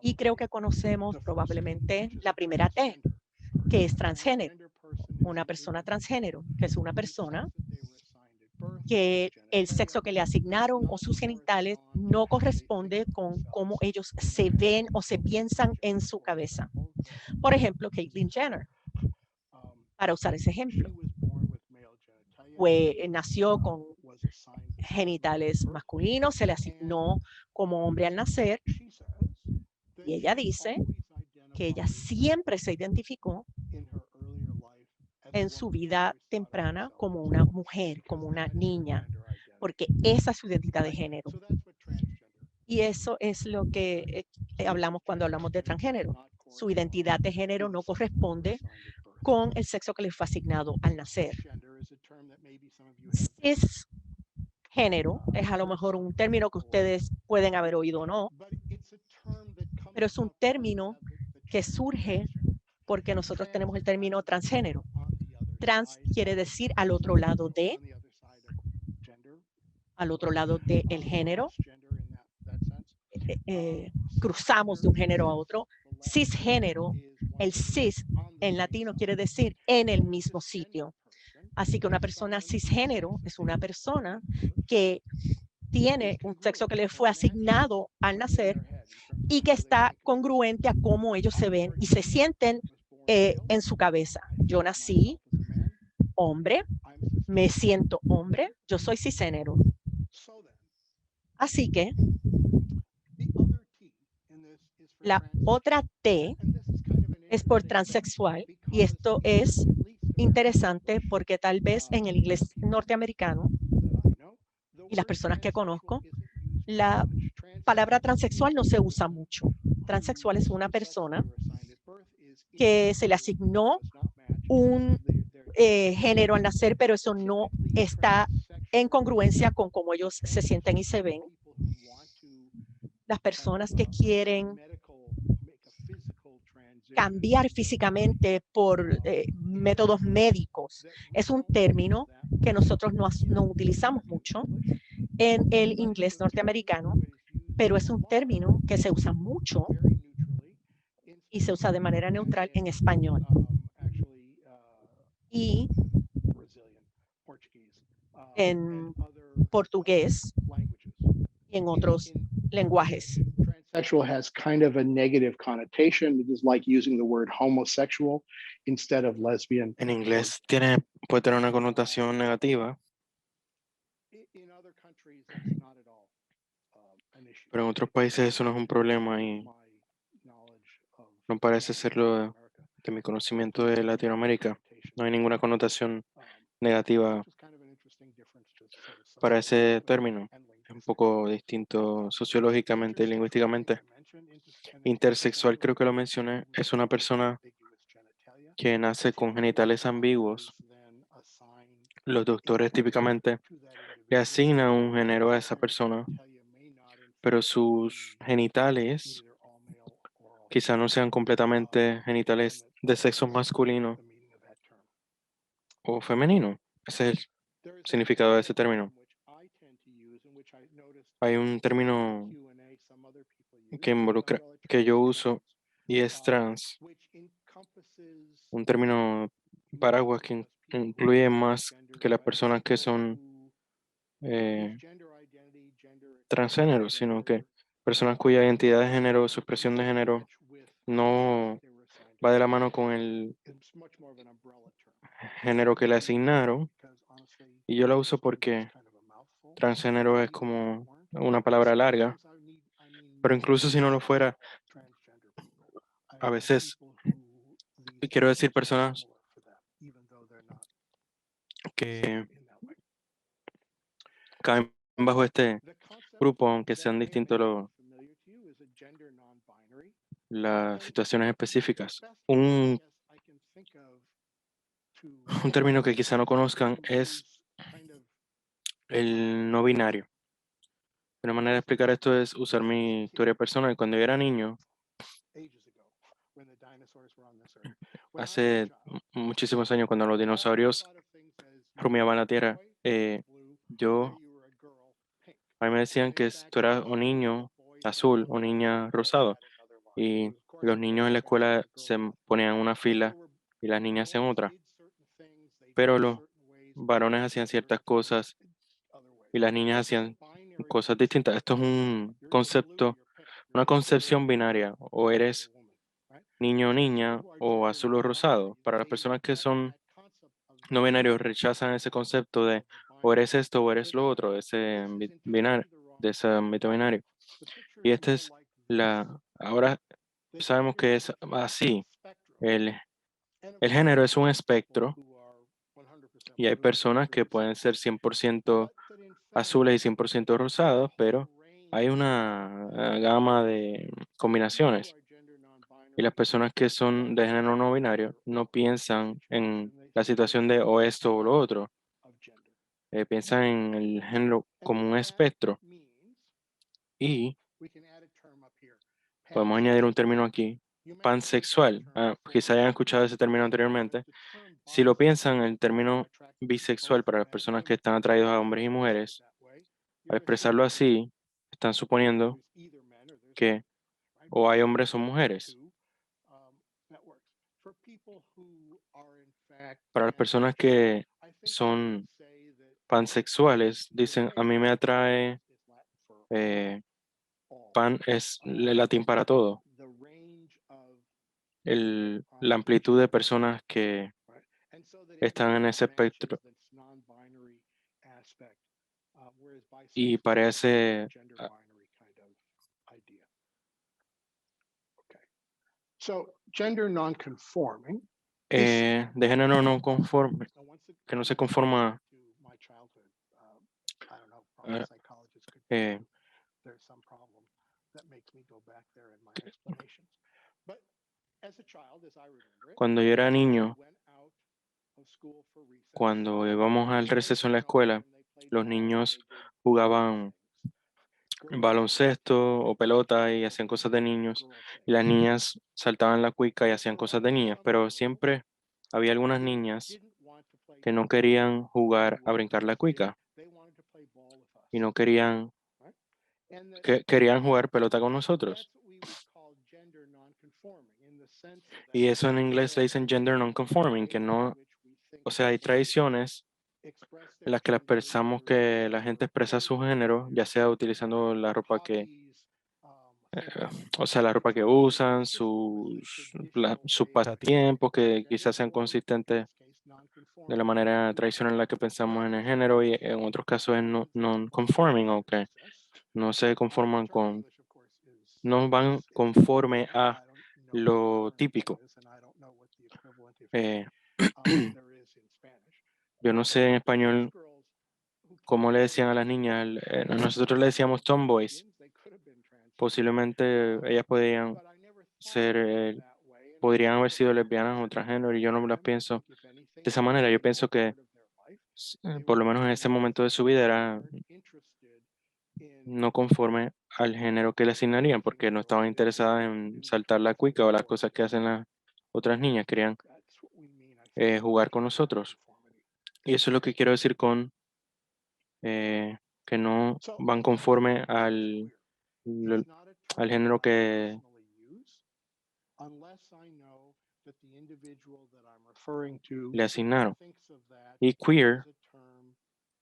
Y creo que conocemos probablemente la primera T, que es transgénero. Una persona transgénero, que es una persona que el sexo que le asignaron o sus genitales no corresponde con cómo ellos se ven o se piensan en su cabeza. Por ejemplo, Caitlyn Jenner, para usar ese ejemplo, nació con genitales masculinos, se le asignó como hombre al nacer y ella dice que ella siempre se identificó en su vida temprana como una mujer, como una niña, porque esa es su identidad de género. Y eso es lo que hablamos cuando hablamos de transgénero. Su identidad de género no corresponde con el sexo que le fue asignado al nacer. Cisgénero es a lo mejor un término que ustedes pueden haber oído o no, pero es un término que surge porque nosotros tenemos el término transgénero. Trans quiere decir al otro lado del género. Cruzamos de un género a otro. Cisgénero, el cis en latino quiere decir en el mismo sitio. Así que una persona cisgénero es una persona que tiene un sexo que le fue asignado al nacer y que está congruente a cómo ellos se ven y se sienten en su cabeza. Yo nací hombre, me siento hombre, yo soy cisgénero. Así que la otra T es por transexual y esto es interesante porque tal vez en el inglés norteamericano y las personas que conozco, la palabra transexual no se usa mucho. Transexual es una persona que se le asignó un género al nacer, pero eso no está en congruencia con cómo ellos se sienten y se ven. Las personas que quieren cambiar físicamente por métodos médicos es un término que nosotros no utilizamos mucho en el inglés norteamericano, pero es un término que se usa mucho y se usa de manera neutral en español y en portugués y en otros lenguajes.
Transsexual has kind of a negative connotation. It is like using the word homosexual instead of lesbian.
En inglés puede tener una connotación negativa,
In other countries, that's not at all an issue.
pero en otros países eso no es un problema y
My knowledge of
no parece serlo
America.
de mi conocimiento de Latinoamérica. No hay ninguna connotación negativa
Just kind of an interesting difference to sort of
para ese
sociologically
término.
and
Es un poco distinto sociológicamente y lingüísticamente.
linguistically.
Intersexual, creo que lo mencioné, es una persona que nace con genitales ambiguos. Los doctores típicamente le asignan un género a esa persona, pero sus genitales quizá no sean completamente genitales de sexo masculino o femenino. Ese es el significado de ese término. Hay un término que involucra, que yo uso y es trans, un término paraguas que incluye más que las personas que son eh, transgénero, sino que personas cuya identidad de género, su expresión de género no va de la mano con el género que le asignaron. Y yo la uso porque transgénero es como una palabra larga, pero incluso si no lo fuera, a veces quiero decir personas que caen bajo este grupo, aunque sean distintos las situaciones específicas. Un término que quizá no conozcan es el no binario. Una manera de explicar esto es usar mi historia personal. Cuando yo era niño, hace muchísimos años, cuando los dinosaurios rumiaban la Tierra, yo, a mí me decían que tú eras un niño azul o niña rosado. Y los niños en la escuela se ponían en una fila y las niñas en otra. Pero los varones hacían ciertas cosas y las niñas hacían cosas distintas. Esto es un concepto, una concepción binaria. O eres niño o niña o azul o rosado. Para las personas que son no binarios rechazan ese concepto de o eres esto o eres lo otro, binario, de ese ámbito binario. Y esta es ahora sabemos que es así. El, el género es un espectro y hay personas que pueden ser 100% azules y 100% rosados, pero hay una gama de combinaciones. Y las personas que son de género no binario no piensan en la situación de o esto o lo otro. Piensan en el género como un espectro. Y podemos añadir un término aquí, pansexual. Quizá hayan escuchado ese término anteriormente. Si lo piensan, el término bisexual para las personas que están atraídos a hombres y mujeres, al expresarlo así, están suponiendo que o hay hombres o mujeres. Para las personas que son pansexuales, dicen, a mí me atrae, pan es el latín para todo. La amplitud de personas que están en ese espectro y parece
Gender non-conforming
de género no conforme, que no se conforma. eh, Cuando yo era niño, cuando íbamos al receso en la escuela, los niños jugaban baloncesto o pelota y hacían cosas de niños, y las niñas saltaban la cuica y hacían cosas de niñas, pero siempre había algunas niñas que no querían jugar a brincar la cuica y no querían, que querían jugar pelota con nosotros. Y eso en inglés le dicen gender non-conforming, que no, o sea, hay tradiciones en las que las pensamos que la gente expresa su género, ya sea utilizando la ropa o sea, la ropa que usan, sus pasatiempos, que quizás sean consistentes de la manera tradicional en la que pensamos en el género, y en otros casos es non-conforming, o que no se conforman no van conforme a lo típico. Eh, yo no sé en español cómo le decían a las niñas, nosotros le decíamos tomboys. Posiblemente ellas podrían haber sido lesbianas o transgénero, y yo no las pienso de esa manera. Yo pienso que por lo menos en ese momento de su vida era no conforme al género que le asignarían, porque no estaban interesadas en saltar la cuica o las cosas que hacen las otras niñas, querían jugar con nosotros. Y eso es lo que quiero decir con que no van conforme lo- al género que le asignaron. Y queer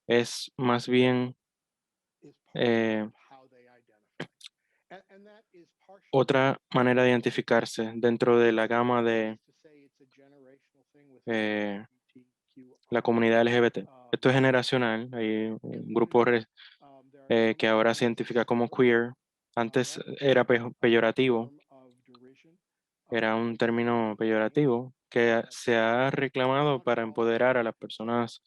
es más bien eh, otra manera de identificarse dentro de la gama de eh, la comunidad LGBT. Esto es generacional. Hay un grupo que ahora se identifica como queer. Antes era peyorativo, era un término peyorativo que se ha reclamado para empoderar a las personas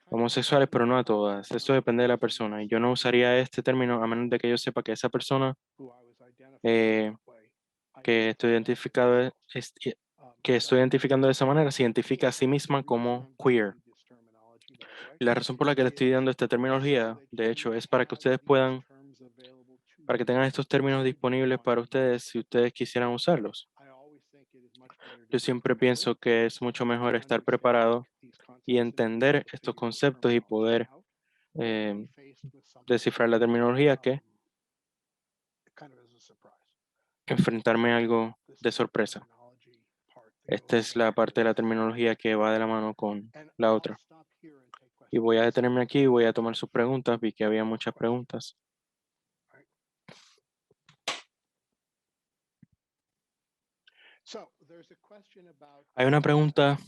homosexuales, pero no a todas. Eso depende de la persona. Y yo no usaría este término a menos de que yo sepa que esa persona eh, que estoy que estoy identificando de esa manera se identifica a sí misma como queer. Y la razón por la que le estoy dando esta terminología, de hecho, es para que ustedes puedan, para que tengan estos términos disponibles para ustedes si ustedes quisieran usarlos. Yo siempre pienso que es mucho mejor estar preparado y entender estos conceptos y poder eh, descifrar la terminología que enfrentarme a algo de sorpresa. Esta es la parte de la terminología que va de la mano con la otra. Y voy a detenerme aquí y voy a tomar sus preguntas. Vi que había muchas preguntas. Hay una pregunta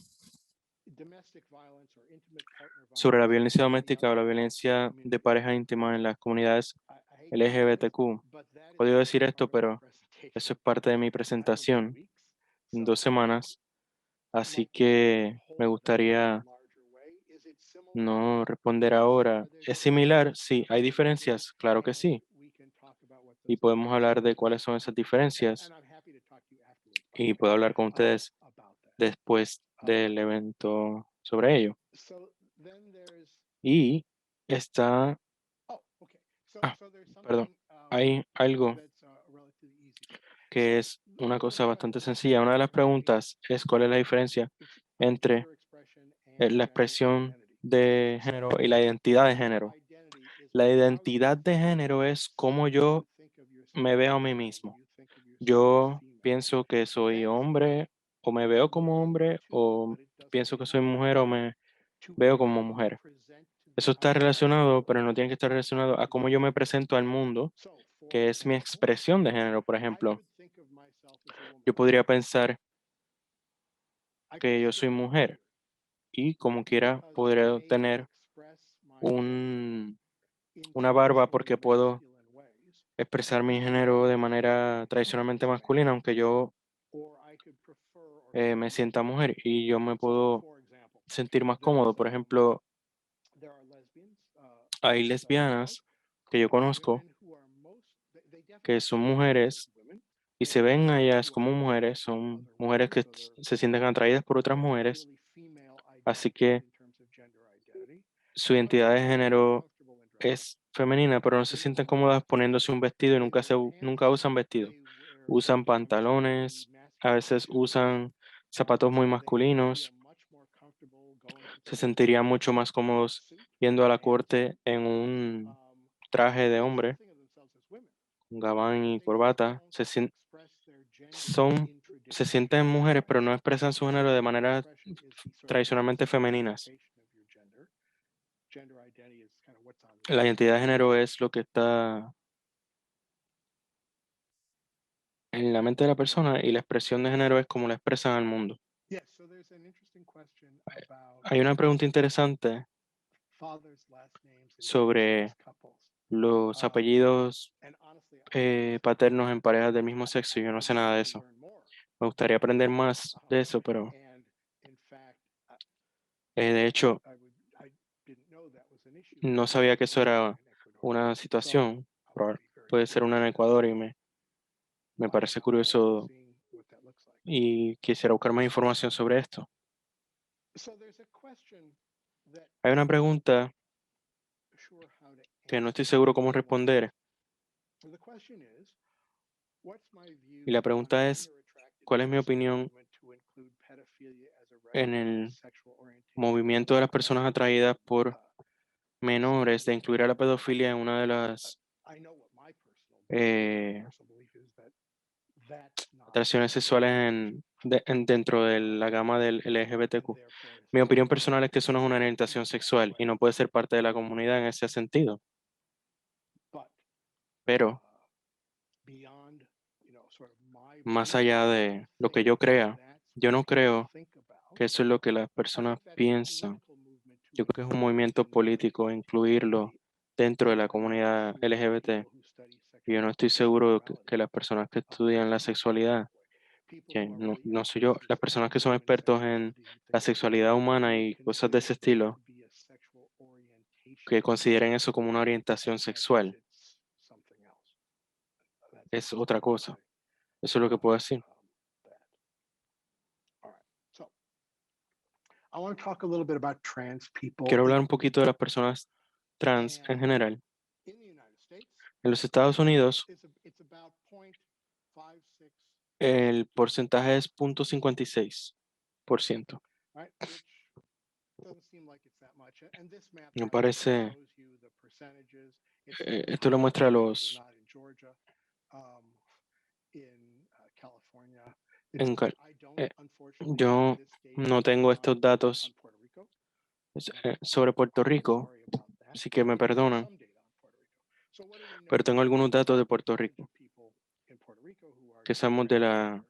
sobre la violencia doméstica o la violencia de pareja íntima en las comunidades LGBTQ. Odio decir esto, pero eso es parte de mi presentación en 2 semanas. Así que me gustaría no responder ahora. ¿Es similar? Sí. ¿Hay diferencias? Claro que sí. Y podemos hablar de cuáles son esas diferencias. Y puedo hablar con ustedes después del evento sobre ello. Y está, ah, perdón, hay algo que es una cosa bastante sencilla. Una de las preguntas es cuál es la diferencia entre la expresión de género y la identidad de género. La identidad de género es cómo yo me veo a mí mismo. Yo pienso que soy hombre o me veo como hombre o pienso que soy mujer o me veo como mujer. Eso está relacionado, pero no tiene que estar relacionado a cómo yo me presento al mundo, que es mi expresión de género. Por ejemplo, yo podría pensar que yo soy mujer y como quiera podría tener una barba porque puedo expresar mi género de manera tradicionalmente masculina, aunque yo me sienta mujer y yo me puedo sentir más cómodo. Por ejemplo, hay lesbianas que yo conozco que son mujeres y se ven a ellas como mujeres, son mujeres que se sienten atraídas por otras mujeres, así que su identidad de género es femenina, pero no se sienten cómodas poniéndose un vestido y nunca usan vestido. Usan pantalones, a veces usan zapatos muy masculinos, se sentirían mucho más cómodos yendo a la corte en un traje de hombre, con gabán y corbata. Son, se sienten mujeres, pero no expresan su género de manera tradicionalmente femeninas. La identidad de género es lo que está en la mente de la persona y la expresión de género es como la expresan al mundo. Hay una pregunta interesante sobre los apellidos paternos en parejas del mismo sexo. Yo no sé nada de eso. Me gustaría aprender más de eso, pero de hecho no sabía que eso era una situación. Puede ser una en Ecuador y me parece curioso y quisiera buscar más información sobre esto. Hay una pregunta que no estoy seguro cómo responder y la pregunta es, ¿cuál es mi opinión en el movimiento de las personas atraídas por menores de incluir a la pedofilia en una de las eh, atracciones sexuales dentro de la gama del LGBTQ. Mi opinión personal es que eso no es una orientación sexual y no puede ser parte de la comunidad en ese sentido. Pero más allá de lo que yo crea, yo no creo que eso es lo que las personas piensan. Yo creo que es un movimiento político incluirlo dentro de la comunidad LGBT. Y yo no estoy seguro que las personas que estudian la sexualidad, que no soy yo, las personas que son expertos en la sexualidad humana y cosas de ese estilo, que consideren eso como una orientación sexual, es otra cosa. Eso es lo que puedo decir. Quiero hablar un poquito de las personas trans en general. En los Estados Unidos, el porcentaje es 0.56%. No parece, esto lo muestra los, en Cal- eh, yo no tengo estos datos sobre Puerto Rico, así que me perdonan, pero tengo algunos datos de Puerto Rico, que sabemos de la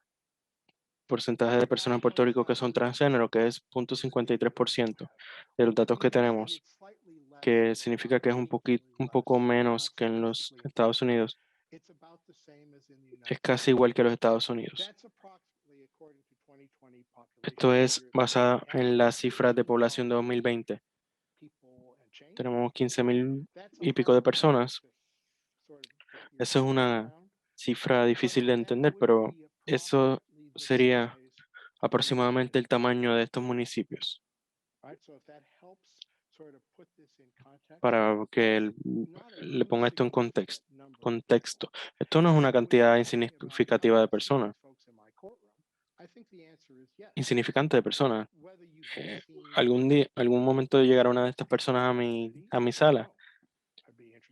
porcentaje de personas en Puerto Rico que son transgénero, que es 0.53% de los datos que tenemos, que significa que es un poco menos que en los Estados Unidos. Es casi igual que los Estados Unidos. Esto es basado en las cifras de población de 2020. Tenemos 15,000 y pico de personas. Eso es una cifra difícil de entender, pero eso sería aproximadamente el tamaño de estos municipios. Para que le ponga esto en contexto. Esto no es una cantidad insignificativa de personas, insignificante de personas. Algún día, algún momento llegará una de estas personas a mi sala.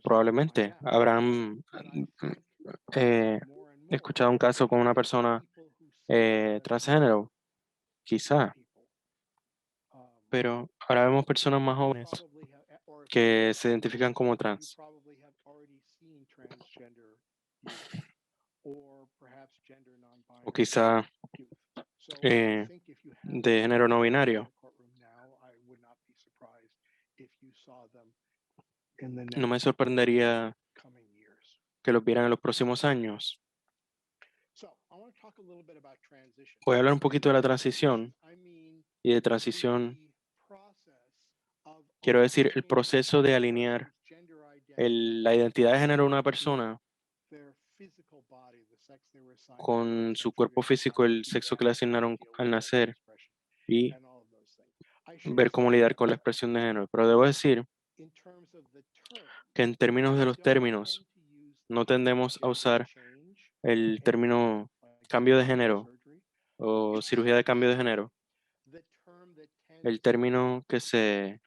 Probablemente habrán eh, escuchado un caso con una persona transgénero, quizá, pero ahora vemos personas más jóvenes que se identifican como trans. O quizá de género no binario. No me sorprendería que los vieran en los próximos años. Voy a hablar un poquito de la transición y de transición. Quiero decir, el proceso de alinear la identidad de género de una persona con su cuerpo físico, el sexo que le asignaron al nacer y ver cómo lidiar con la expresión de género. Pero debo decir que en términos de los términos, no tendemos a usar el término cambio de género o cirugía de cambio de género. El término que se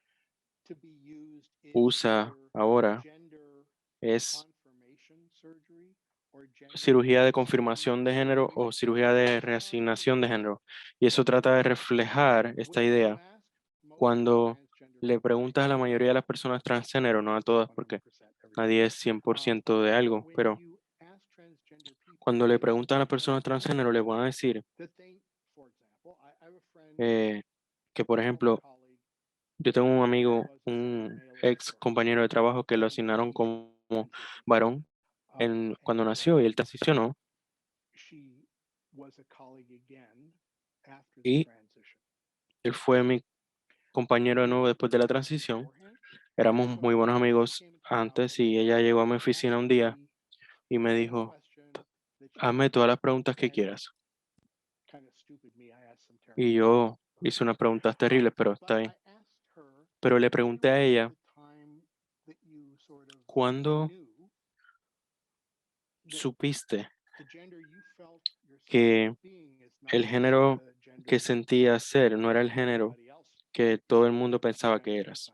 usa ahora es cirugía de confirmación de género o cirugía de reasignación de género. Y eso trata de reflejar esta idea. Cuando le preguntas a la mayoría de las personas transgénero, no a todas, porque nadie es 100% de algo, pero cuando le preguntan a las personas transgénero, le van a decir eh, que, por ejemplo, yo tengo un amigo, un ex compañero de trabajo que lo asignaron como varón cuando nació y él transicionó y él fue mi compañero de nuevo después de la transición. Éramos muy buenos amigos antes y ella llegó a mi oficina un día y me dijo, hazme todas las preguntas que quieras. Y yo hice unas preguntas terribles, pero está bien. Pero le pregunté a ella, ¿cuándo supiste que el género que sentías ser, no era el género que todo el mundo pensaba que eras,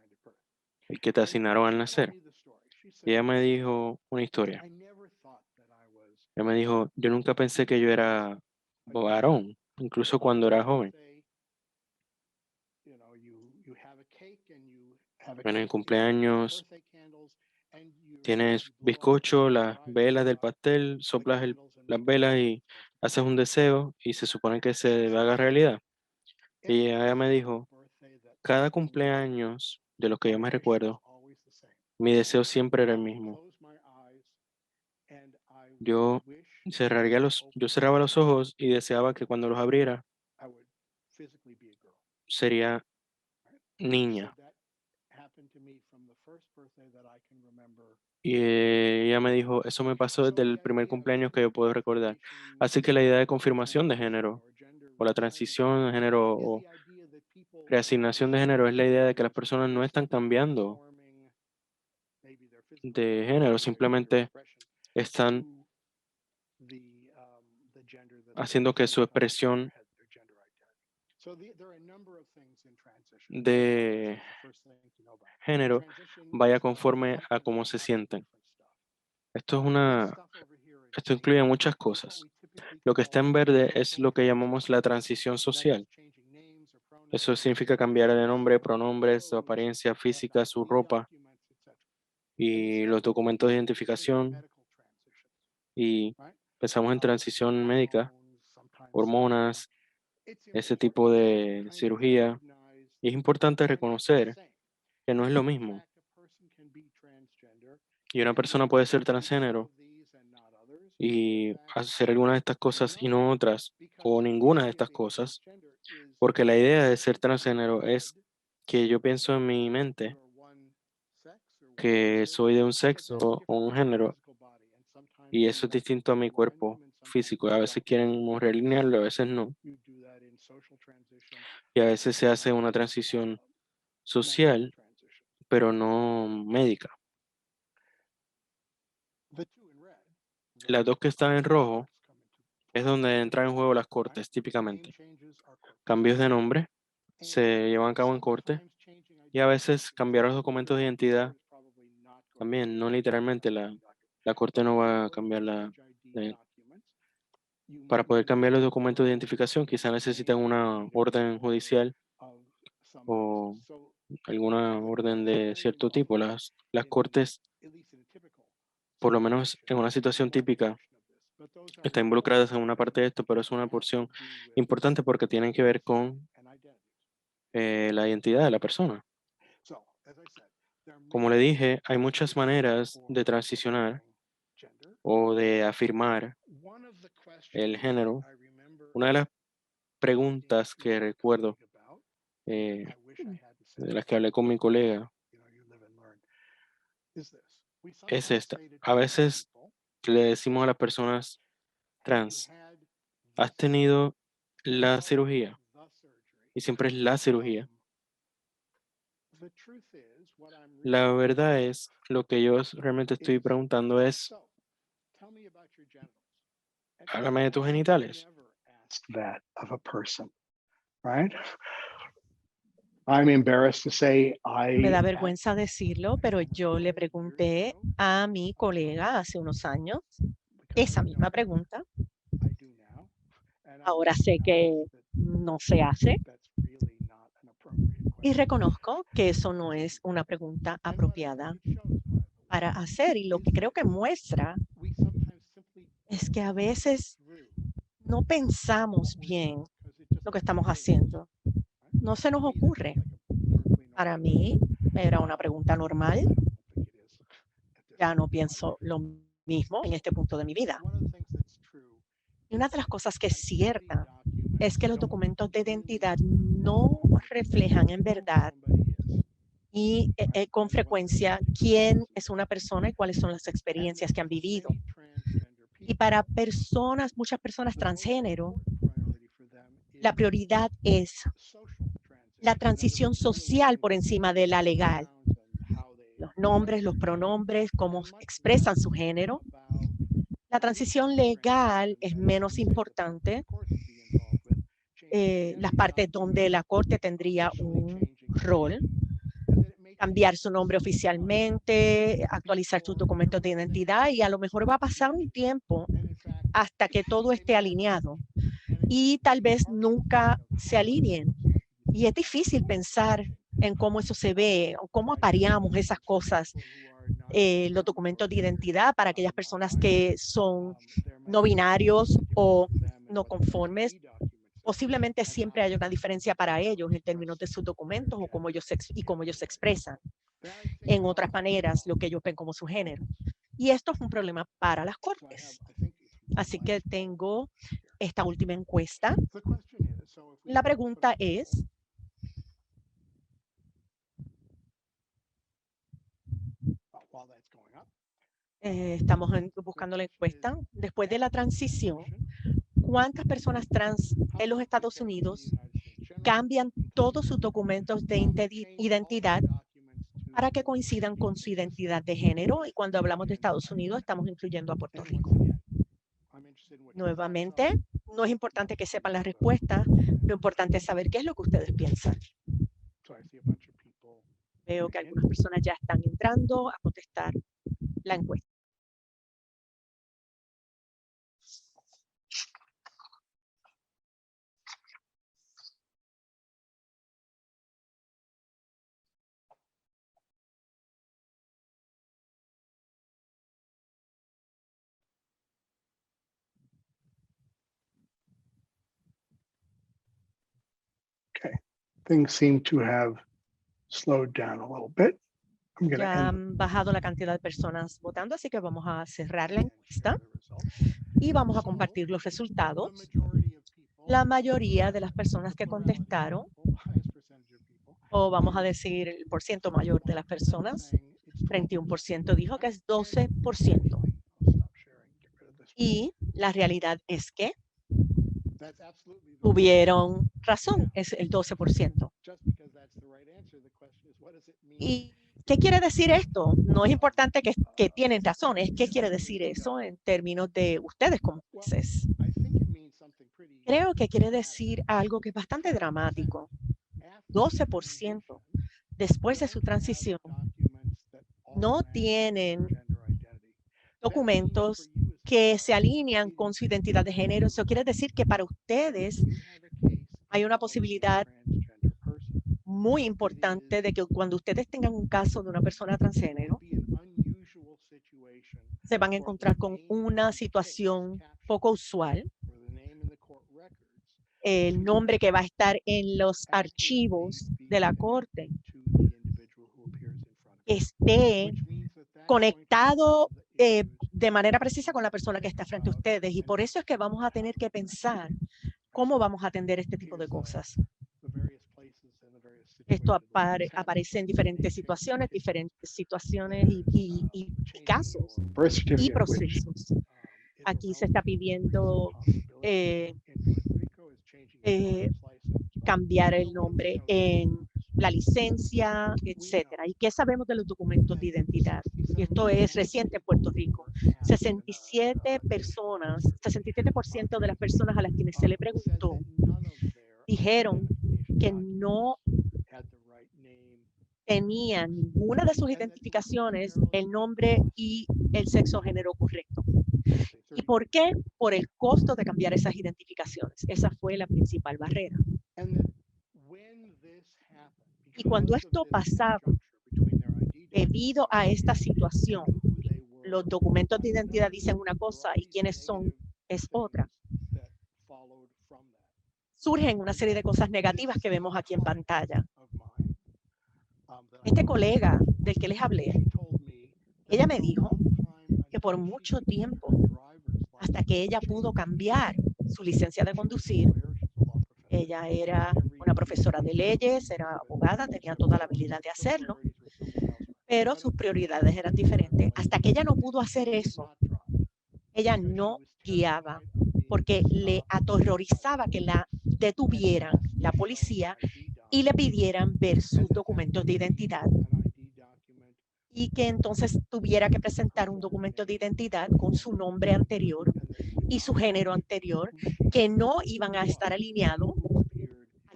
el que te asignaron al nacer. Y ella me dijo una historia. Ella me dijo, yo nunca pensé que yo era varón, incluso cuando era joven. En el cumpleaños tienes bizcocho, las velas del pastel, soplas las velas y haces un deseo y se supone que se haga realidad. Y ella me dijo, cada cumpleaños de los que yo me recuerdo, mi deseo siempre era el mismo. Yo yo cerraba los ojos y deseaba que cuando los abriera sería niña. Y ella me dijo, eso me pasó desde el primer cumpleaños que yo puedo recordar. Así que la idea de confirmación de género, o la transición de género, o reasignación de género, es la idea de que las personas no están cambiando de género, simplemente están haciendo que su expresión de género vaya conforme a cómo se sienten. Esto incluye muchas cosas. Lo que está en verde es lo que llamamos la transición social. Eso significa cambiar de nombre, pronombres, su apariencia física, su ropa y los documentos de identificación. Y pensamos en transición médica, hormonas, ese tipo de cirugía. Y es importante reconocer que no es lo mismo. Y una persona puede ser transgénero y hacer alguna de estas cosas y no otras, o ninguna de estas cosas, porque la idea de ser transgénero es que yo pienso en mi mente que soy de un sexo o un género y eso es distinto a mi cuerpo físico. A veces quieren realinearlo, a veces no. Y a veces se hace una transición social, pero no médica. Las dos que están en rojo es donde entran en juego las cortes, típicamente. Cambios de nombre se llevan a cabo en corte y a veces cambiar los documentos de identidad también, no literalmente, la corte no va a cambiar para poder cambiar los documentos de identificación, quizá necesitan una orden judicial o alguna orden de cierto tipo. Las cortes, por lo menos en una situación típica, están involucradas en una parte de esto, pero es una porción importante porque tienen que ver con la identidad de la persona. Como le dije, hay muchas maneras de transicionar o de afirmar el género. Una de las preguntas que recuerdo eh, de las que hablé con mi colega es esta. A veces le decimos a las personas trans, ¿has tenido la cirugía? Y siempre es la cirugía. La verdad es, lo que yo realmente estoy preguntando es, háblame de tus genitales.
That of a person, right? I'm embarrassed to say
Me da
I
vergüenza decirlo, pero yo le pregunté a mi colega hace unos años esa misma pregunta. Ahora sé que no se hace y reconozco que eso no es una pregunta apropiada para hacer. Y lo que creo que muestra es que a veces no pensamos bien lo que estamos haciendo. No se nos ocurre. Para mí era una pregunta normal. Ya no pienso lo mismo en este punto de mi vida. Y una de las cosas que es cierta es que los documentos de identidad no reflejan en verdad y con frecuencia quién es una persona y cuáles son las experiencias que han vivido. Y para muchas personas transgénero, la prioridad es la transición social por encima de la legal. Los nombres, los pronombres, cómo expresan su género. La transición legal es menos importante las partes donde la corte tendría un rol, cambiar su nombre oficialmente, actualizar sus documentos de identidad y a lo mejor va a pasar un tiempo hasta que todo esté alineado y tal vez nunca se alineen. Y es difícil pensar en cómo eso se ve o cómo apareamos esas cosas, los documentos de identidad para aquellas personas que son no binarios o no conformes. Posiblemente siempre hay una diferencia para ellos en términos de sus documentos o cómo ellos se expresan. En otras maneras, lo que ellos ven como su género. Y esto es un problema para las cortes. Así que tengo esta última encuesta. La pregunta es, estamos buscando la encuesta. Después de la transición, ¿cuántas personas trans en los Estados Unidos cambian todos sus documentos de identidad para que coincidan con su identidad de género? Y cuando hablamos de Estados Unidos, estamos incluyendo a Puerto Rico. Nuevamente, no es importante que sepan la respuesta, lo importante es saber qué es lo que ustedes piensan. Veo que algunas personas ya están entrando a contestar la encuesta.
Okay, things seem to have slowed down a little bit. I'm going to
Ya
end
han bajado la cantidad de personas votando, así que vamos a cerrar la encuesta y vamos a compartir los resultados. La mayoría de las personas que contestaron, o vamos a decir el porciento mayor de las personas, 31% dijo que es 12%. Y la realidad es que tuvieron razón, es el 12%. ¿Y qué quiere decir esto? No es importante que tienen razón, es qué quiere decir eso en términos de ustedes como jueces. Creo que quiere decir algo que es bastante dramático. 12% después de su transición no tienen documentos que se alinean con su identidad de género. Eso quiere decir que para ustedes hay una posibilidad muy importante de que cuando ustedes tengan un caso de una persona transgénero, se van a encontrar con una situación poco usual. El nombre que va a estar en los archivos de la corte esté conectado de manera precisa con la persona que está frente a ustedes. Y por eso es que vamos a tener que pensar cómo vamos a atender este tipo de cosas. Esto aparece en diferentes situaciones y casos y procesos. Aquí se está pidiendo cambiar el nombre en la licencia, etcétera. ¿Y qué sabemos de los documentos de identidad? Y esto es reciente en Puerto Rico. 67% de las personas a las quienes se le preguntó dijeron que no tenían ninguna de sus identificaciones el nombre y el sexo género correcto. ¿Y por qué? Por el costo de cambiar esas identificaciones. Esa fue la principal barrera. Y cuando esto pasaba, debido a esta situación, los documentos de identidad dicen una cosa y quiénes son es otra. Surgen una serie de cosas negativas que vemos aquí en pantalla. Este colega del que les hablé, ella me dijo que por mucho tiempo, hasta que ella pudo cambiar su licencia de conducir, ella era una profesora de leyes, era abogada, tenía toda la habilidad de hacerlo, pero sus prioridades eran diferentes. Hasta que ella no pudo hacer eso, ella no guiaba porque le aterrorizaba que la detuvieran la policía y le pidieran ver sus documentos de identidad y que entonces tuviera que presentar un documento de identidad con su nombre anterior y su género anterior que no iban a estar alineados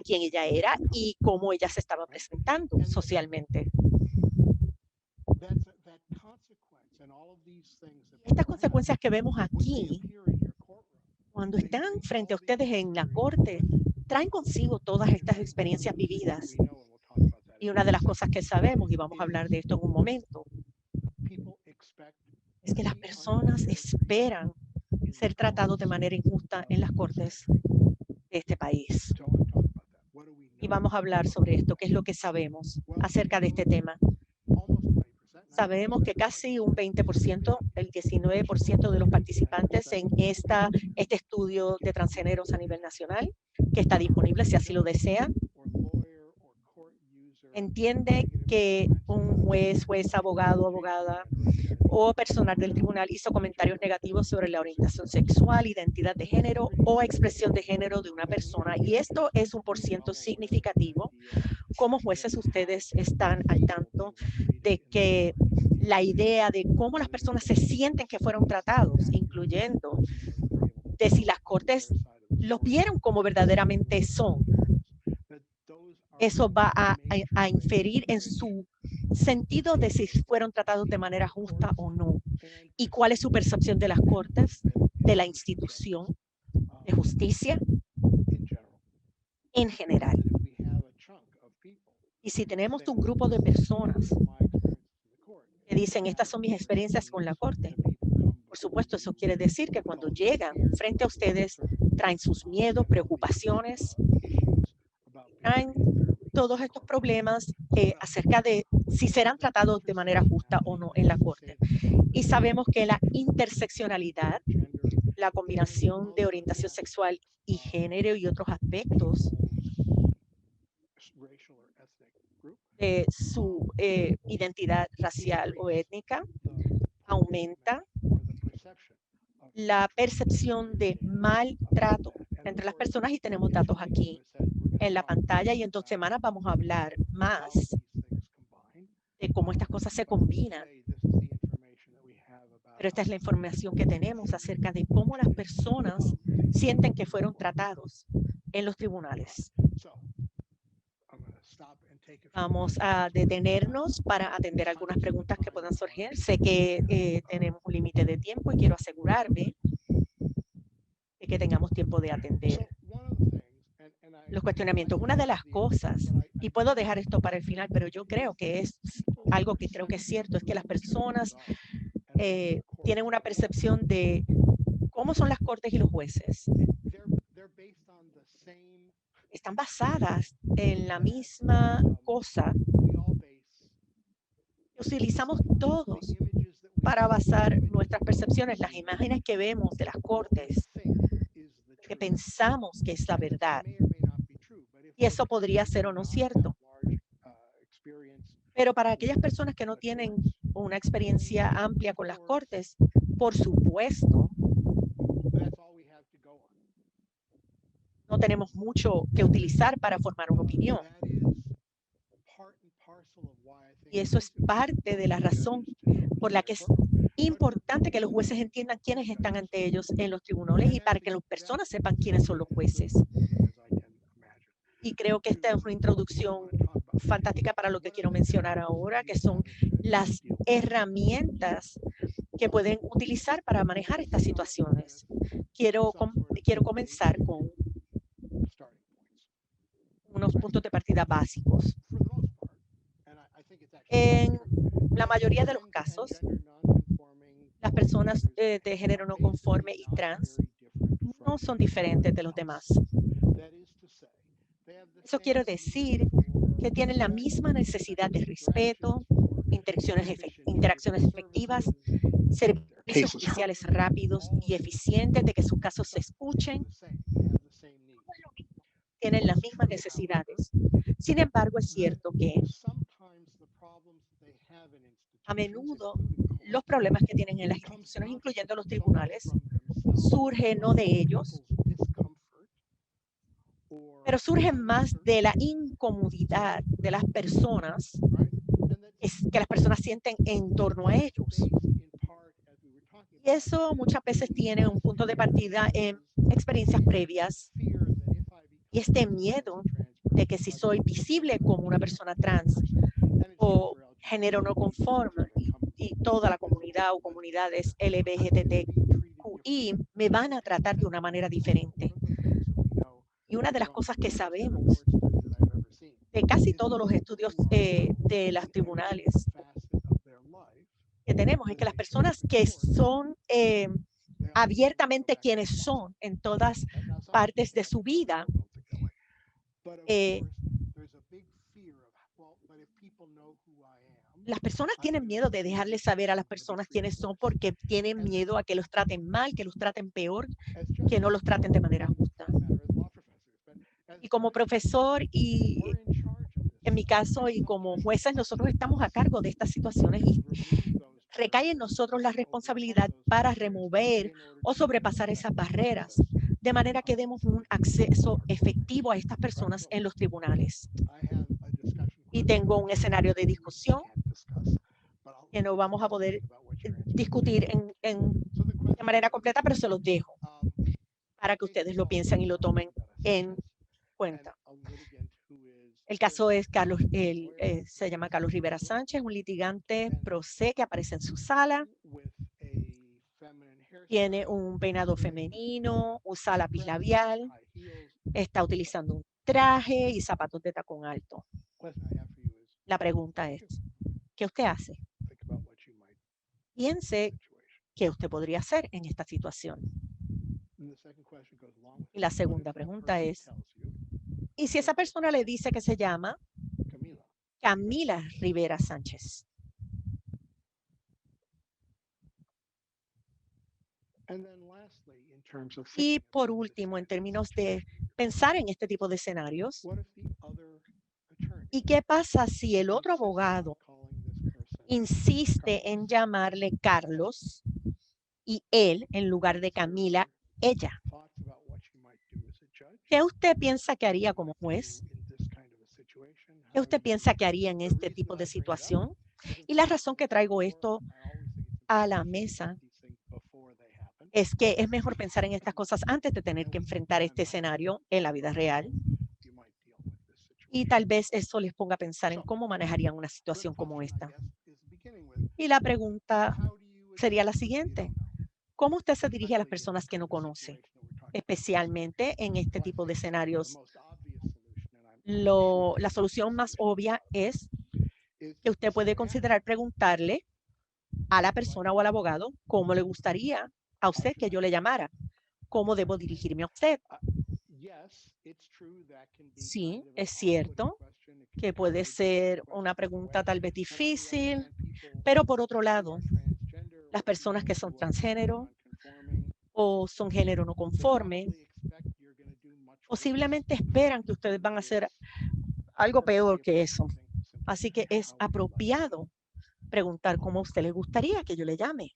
quién ella era y cómo ella se estaba presentando socialmente. Estas consecuencias que vemos aquí, cuando están frente a ustedes en la corte, traen consigo todas estas experiencias vividas. Y una de las cosas que sabemos, y vamos a hablar de esto en un momento, es que las personas esperan ser tratados de manera injusta en las cortes de este país. Y vamos a hablar sobre esto, qué es lo que sabemos acerca de este tema. Sabemos que casi un 20%, el 19% de los participantes en este estudio de transgéneros a nivel nacional, que está disponible si así lo desean, entiende que un juez, abogado, abogada o personal del tribunal hizo comentarios negativos sobre la orientación sexual, identidad de género o expresión de género de una persona. Y esto es un % significativo. Como jueces, ustedes están al tanto de que la idea de cómo las personas se sienten que fueron tratados, incluyendo de si las cortes los vieron como verdaderamente son, eso va a inferir en su sentido de si fueron tratados de manera justa o no. ¿Y cuál es su percepción de las cortes, de la institución de justicia en general? Y si tenemos un grupo de personas que dicen, estas son mis experiencias con la corte, por supuesto, eso quiere decir que cuando llegan frente a ustedes, traen sus miedos, preocupaciones, traen todos estos problemas acerca de si serán tratados de manera justa o no en la corte. Y sabemos que la interseccionalidad, la combinación de orientación sexual y género y otros aspectos de su identidad racial o étnica, aumenta la percepción de maltrato entre las personas, y tenemos datos aquí en la pantalla, y en 2 semanas vamos a hablar más de cómo estas cosas se combinan. Pero esta es la información que tenemos acerca de cómo las personas sienten que fueron tratados en los tribunales. Vamos a detenernos para atender algunas preguntas que puedan surgir. Sé que tenemos un límite de tiempo y quiero asegurarme de que tengamos tiempo de atender los cuestionamientos. Una de las cosas, y puedo dejar esto para el final, pero yo creo que es algo que creo que es cierto, es que las personas tienen una percepción de cómo son las cortes y los jueces. Están basadas en la misma cosa que utilizamos todos para basar nuestras percepciones, las imágenes que vemos de las cortes, que pensamos que es la verdad. Y eso podría ser o no cierto. Pero para aquellas personas que no tienen una experiencia amplia con las cortes, por supuesto, no tenemos mucho que utilizar para formar una opinión. Y eso es parte de la razón por la que es importante que los jueces entiendan quiénes están ante ellos en los tribunales y para que las personas sepan quiénes son los jueces. Y creo que esta es una introducción fantástica para lo que quiero mencionar ahora, que son las herramientas que pueden utilizar para manejar estas situaciones. Quiero comenzar con unos puntos de partida básicos. En la mayoría de los casos, las personas de género no conforme y trans no son diferentes de los demás. Eso quiere decir que tienen la misma necesidad de respeto, interacciones efectivas, servicios judiciales rápidos y eficientes, de que sus casos se escuchen. Tienen las mismas necesidades. Sin embargo, es cierto que a menudo los problemas que tienen en las instituciones, incluyendo los tribunales, surgen no de ellos, pero surgen más de la incomodidad de las personas que las personas sienten en torno a ellos. Y eso muchas veces tiene un punto de partida en experiencias previas. Y este miedo de que si soy visible como una persona trans o género no conforme y toda la comunidad o comunidades LGBTQI me van a tratar de una manera diferente. Y una de las cosas que sabemos de casi todos los estudios de los tribunales que tenemos es que las personas que son abiertamente quienes son en todas partes de su vida, las personas tienen miedo de dejarles saber a las personas quiénes son porque tienen miedo a que los traten mal, que los traten peor, que no los traten de manera justa. Y como profesor y en mi caso y como jueces, nosotros estamos a cargo de estas situaciones y recae en nosotros la responsabilidad para remover o sobrepasar esas barreras, de manera que demos un acceso efectivo a estas personas en los tribunales. Y tengo un escenario de discusión que no vamos a poder discutir de manera completa, pero se los dejo para que ustedes lo piensen y lo tomen en cuenta. El caso es Carlos, se llama Carlos Rivera Sánchez, un litigante pro se que aparece en su sala. Tiene un peinado femenino, usa lápiz labial, está utilizando un traje y zapatos de tacón alto. La pregunta es, ¿qué usted hace? Piense qué usted podría hacer en esta situación. Y la segunda pregunta es, ¿y si esa persona le dice que se llama Camila Rivera Sánchez? Y por último, en términos de pensar en este tipo de escenarios, ¿y qué pasa si el otro abogado insiste en llamarle Carlos y él, en lugar de Camila, ella? ¿Qué usted piensa que haría como juez? ¿Qué usted piensa que haría en este tipo de situación? Y la razón que traigo esto a la mesa es que es mejor pensar en estas cosas antes de tener que enfrentar este escenario en la vida real. Y tal vez eso les ponga a pensar en cómo manejarían una situación como esta. Y la pregunta sería la siguiente. ¿Cómo usted se dirige a las personas que no conoce? Especialmente en este tipo de escenarios. La solución más obvia es que usted puede considerar preguntarle a la persona o al abogado cómo le gustaría a usted que yo le llamara. ¿Cómo debo dirigirme a usted? Sí, es cierto que puede ser una pregunta tal vez difícil, pero por otro lado, las personas que son transgénero o son género no conforme, posiblemente esperan que ustedes van a hacer algo peor que eso. Así que es apropiado preguntar cómo a usted le gustaría que yo le llame.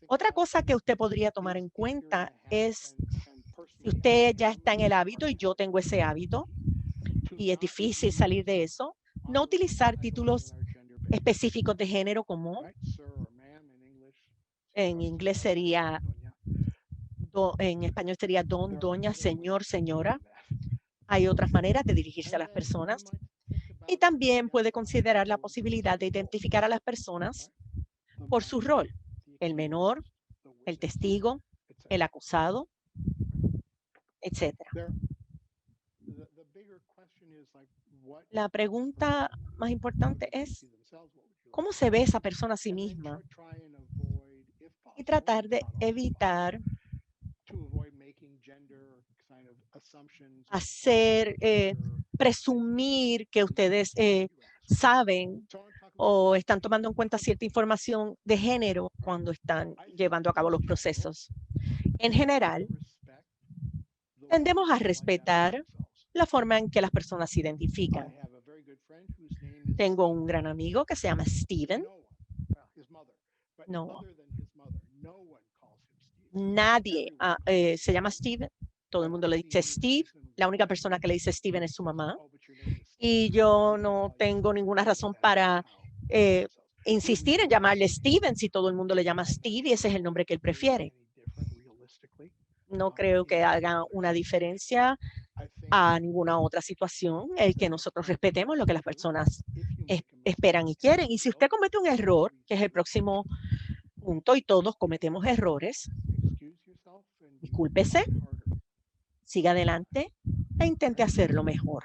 Otra cosa que usted podría tomar en cuenta es si usted ya está en el hábito y yo tengo ese hábito y es difícil salir de eso, no utilizar títulos específicos de género como en inglés sería, en español sería don, doña, señor, señora. Hay otras maneras de dirigirse a las personas. Y también puede considerar la posibilidad de identificar a las personas por su rol, el menor, el testigo, el acusado, etcétera. La pregunta más importante es, ¿cómo se ve esa persona a sí misma? Y tratar de evitar presumir que ustedes saben o están tomando en cuenta cierta información de género cuando están llevando a cabo los procesos. En general, tendemos a respetar la forma en que las personas se identifican. Tengo un gran amigo que se llama Steven. No, nadie se llama Steven. Todo el mundo le dice Steve. La única persona que le dice Steven es su mamá. Y yo no tengo ninguna razón para insistir en llamarle Steven si todo el mundo le llama Steve y ese es el nombre que él prefiere. No creo que haga una diferencia a ninguna otra situación el que nosotros respetemos lo que las personas esperan y quieren. Y si usted comete un error, que es el próximo punto, y todos cometemos errores, discúlpese, siga adelante e intente hacerlo mejor.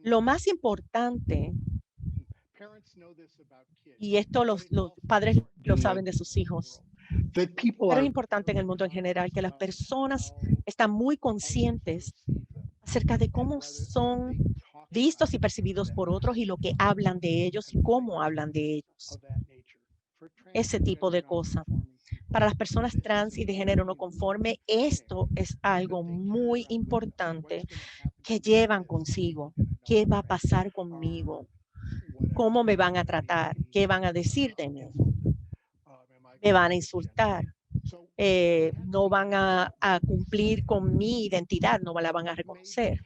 Lo más importante, y esto los padres lo saben de sus hijos, pero es importante en el mundo en general que las personas están muy conscientes acerca de cómo son vistos y percibidos por otros y lo que hablan de ellos y cómo hablan de ellos. Ese tipo de cosas. Para las personas trans y de género no conforme, esto es algo muy importante que llevan consigo. ¿Qué va a pasar conmigo? ¿Cómo me van a tratar? ¿Qué van a decir de mí? ¿Me van a insultar? No van a cumplir con mi identidad, no la van a reconocer.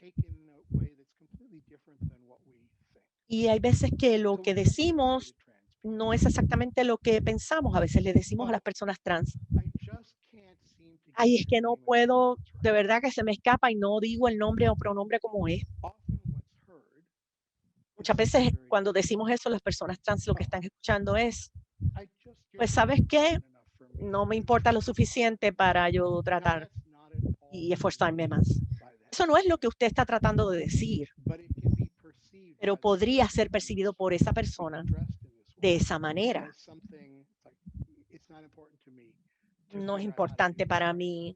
Y hay veces que lo que decimos no es exactamente lo que pensamos. A veces le decimos a las personas trans, ay, es que no puedo, de verdad que se me escapa y no digo el nombre o pronombre como es. Muchas veces cuando decimos eso, las personas trans lo que están escuchando es, pues, ¿sabes qué? No me importa lo suficiente para yo tratar y esforzarme más. Eso no es lo que usted está tratando de decir, pero podría ser percibido por esa persona de esa manera. No es importante para mí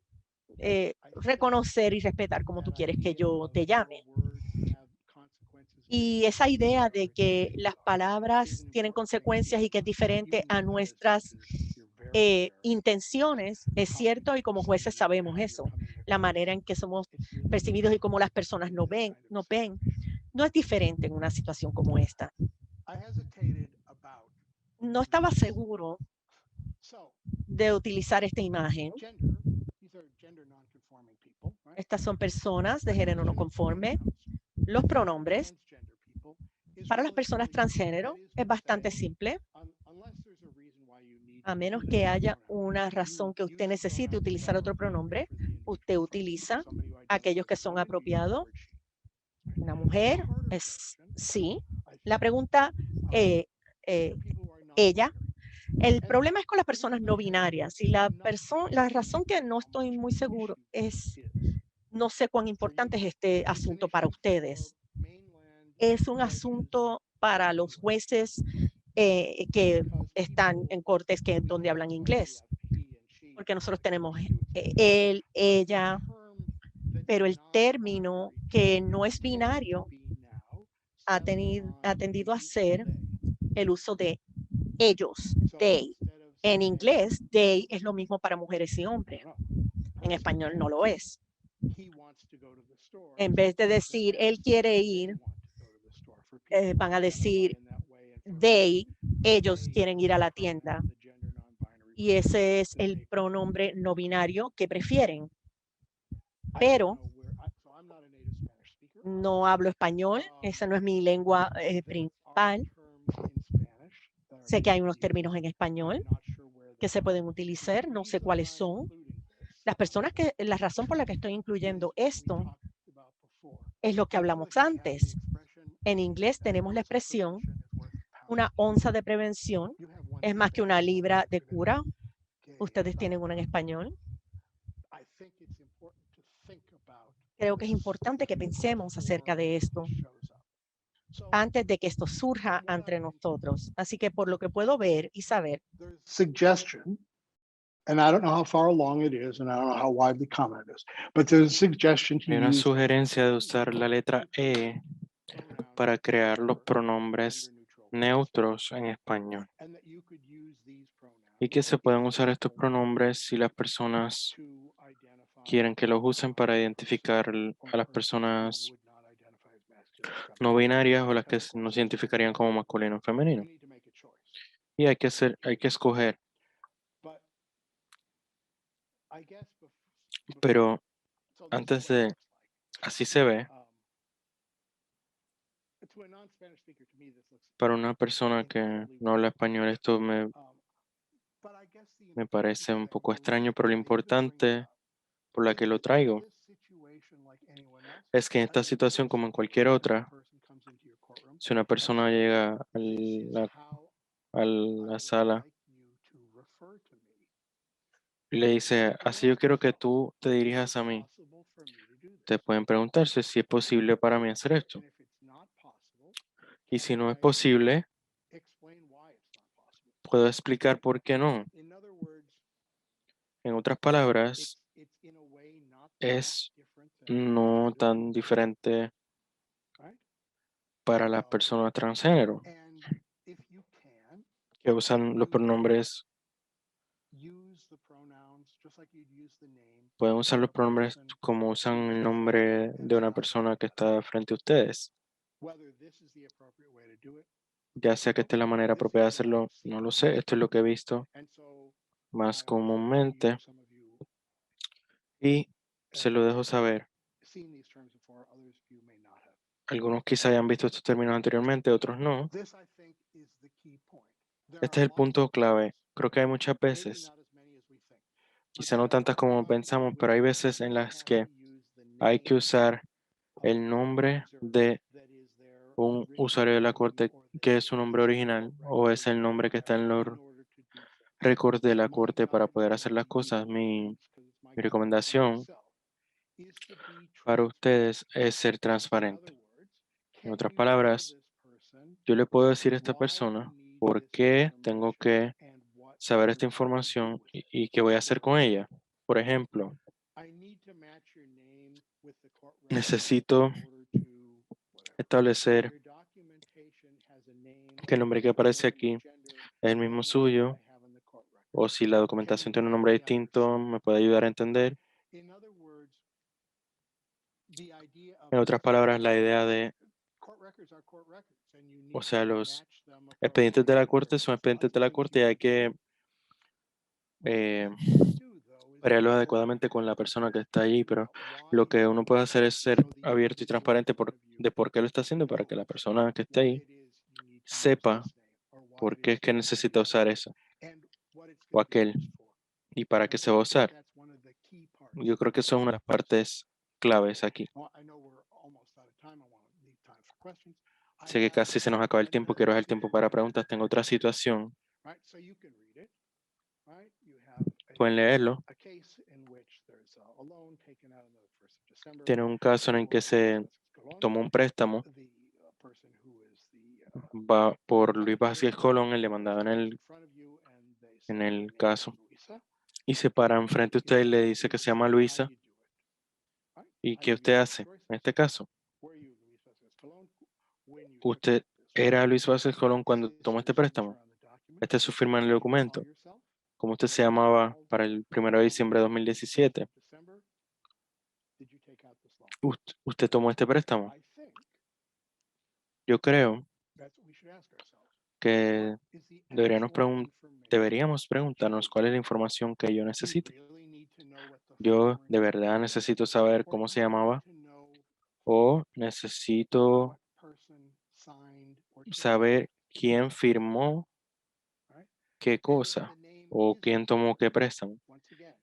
reconocer y respetar como tú quieres que yo te llame. Y esa idea de que las palabras tienen consecuencias y que es diferente a nuestras intenciones, es cierto, y como jueces sabemos eso. La manera en que somos percibidos y cómo las personas no ven, no es diferente en una situación como esta. No estaba seguro de utilizar esta imagen. Estas son personas de género no conforme. Los pronombres para las personas transgénero es bastante simple. A menos que haya una razón que usted necesite utilizar otro pronombre, usted utiliza aquellos que son apropiados. Una mujer es sí. La pregunta, ella. El problema es con las personas no binarias y la razón que no estoy muy seguro es, no sé cuán importante es este asunto para ustedes. Es un asunto para los jueces que están en cortes donde hablan inglés, porque nosotros tenemos él, ella, pero el término que no es binario ha tendido a ser el uso de ellos, they. En inglés, they es lo mismo para mujeres y hombres. En español no lo es. En vez de decir él quiere ir, van a decir they, ellos quieren ir a la tienda. Y ese es el pronombre no binario que prefieren. Pero no hablo español, esa no es mi lengua principal. Sé que hay unos términos en español que se pueden utilizar, no sé cuáles son. La razón por la que estoy incluyendo esto es lo que hablamos antes. En inglés tenemos la expresión, una onza de prevención es más que una libra de cura. Ustedes tienen una en español. Creo que es importante que pensemos acerca de esto antes de que esto surja entre nosotros. Así que por lo que puedo ver y saber,
Suggestion, and I don't know how far along it is, and I don't know how widely common it is, but there's a suggestion to
Hay una
use
sugerencia de usar la letra E para crear los pronombres neutros en español y que se pueden usar estos pronombres si las personas quieren que los usen para identificar a las personas no binarias o las que no se identificarían como masculino o femenino. Y hay que escoger. Pero antes de, así se ve, para una persona que no habla español, esto me parece un poco extraño, pero lo importante por la que lo traigo es que en esta situación, como en cualquier otra, si una persona llega a la sala y le dice, así yo quiero que tú te dirijas a mí, te pueden preguntarse si es posible para mí hacer esto. Y si no es posible, puedo explicar por qué no. En otras palabras, es no tan diferente para las personas transgénero que usan los pronombres, pueden usar los pronombres como usan el nombre de una persona que está frente a ustedes. Ya sea que esta es la manera propia de hacerlo, no lo sé. Esto es lo que he visto más comúnmente y se lo dejo saber. Algunos quizá hayan visto estos términos anteriormente, otros no. Este es el punto clave. Creo que hay muchas veces, quizá no tantas como pensamos, pero hay veces en las que hay que usar el nombre de un usuario de la corte que es su nombre original o es el nombre que está en los récords de la corte para poder hacer las cosas. Mi recomendación para ustedes es ser transparente. En otras palabras, yo le puedo decir a esta persona por qué tengo que saber esta información y qué voy a hacer con ella. Por ejemplo, necesito establecer que el nombre que aparece aquí es el mismo suyo, o si la documentación tiene un nombre distinto, me puede ayudar a entender. En otras palabras, la idea de, o sea, los expedientes de la corte son expedientes de la corte y hay que eh, variarlos adecuadamente con la persona que está allí, pero lo que uno puede hacer es ser abierto y transparente de por qué lo está haciendo para que la persona que esté ahí sepa por qué es que necesita usar eso o aquel y para qué se va a usar. Yo creo que son una de las partes claves aquí. Sé que casi se nos acaba el tiempo, quiero dejar el tiempo para preguntas. Tengo otra situación, pueden leerlo. Tiene un caso en el que se tomó un préstamo va por Luis Vázquez Colón, el demandado en el caso, y se para enfrente de usted y le dice que se llama Luisa. ¿Y qué usted hace en este caso? Usted era Luis Vázquez Colón cuando tomó este préstamo. Esta es su firma en el documento. ¿Cómo usted se llamaba para el 1 de diciembre de 2017? Usted tomó este préstamo. Yo creo que deberíamos preguntarnos cuál es la información que yo necesito. Yo de verdad necesito saber cómo se llamaba o necesito saber quién firmó qué cosa o quién tomó qué préstamo.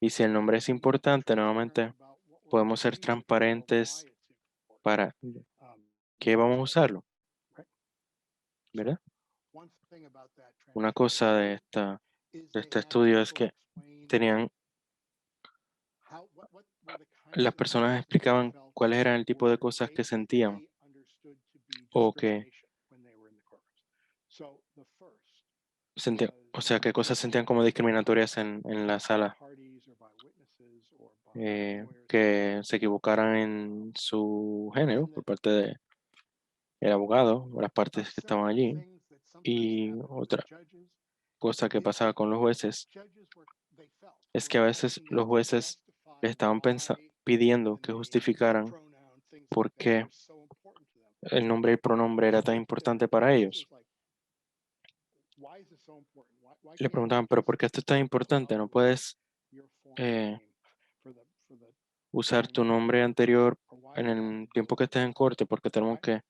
Y si el nombre es importante, nuevamente podemos ser transparentes para qué vamos a usarlo, ¿verdad? Una cosa de este estudio es que tenían, las personas explicaban cuáles eran el tipo de cosas que sentían o que sentían, o sea, qué cosas sentían como discriminatorias en la sala, que se equivocaran en su género por parte del abogado o las partes que estaban allí. Y otra cosa que pasaba con los jueces es que a veces los jueces estaban pidiendo que justificaran por qué el nombre y el pronombre era tan importante para ellos. Le preguntaban, pero ¿por qué esto es tan importante? No puedes eh, usar tu nombre anterior en el tiempo que estés en corte porque tenemos que...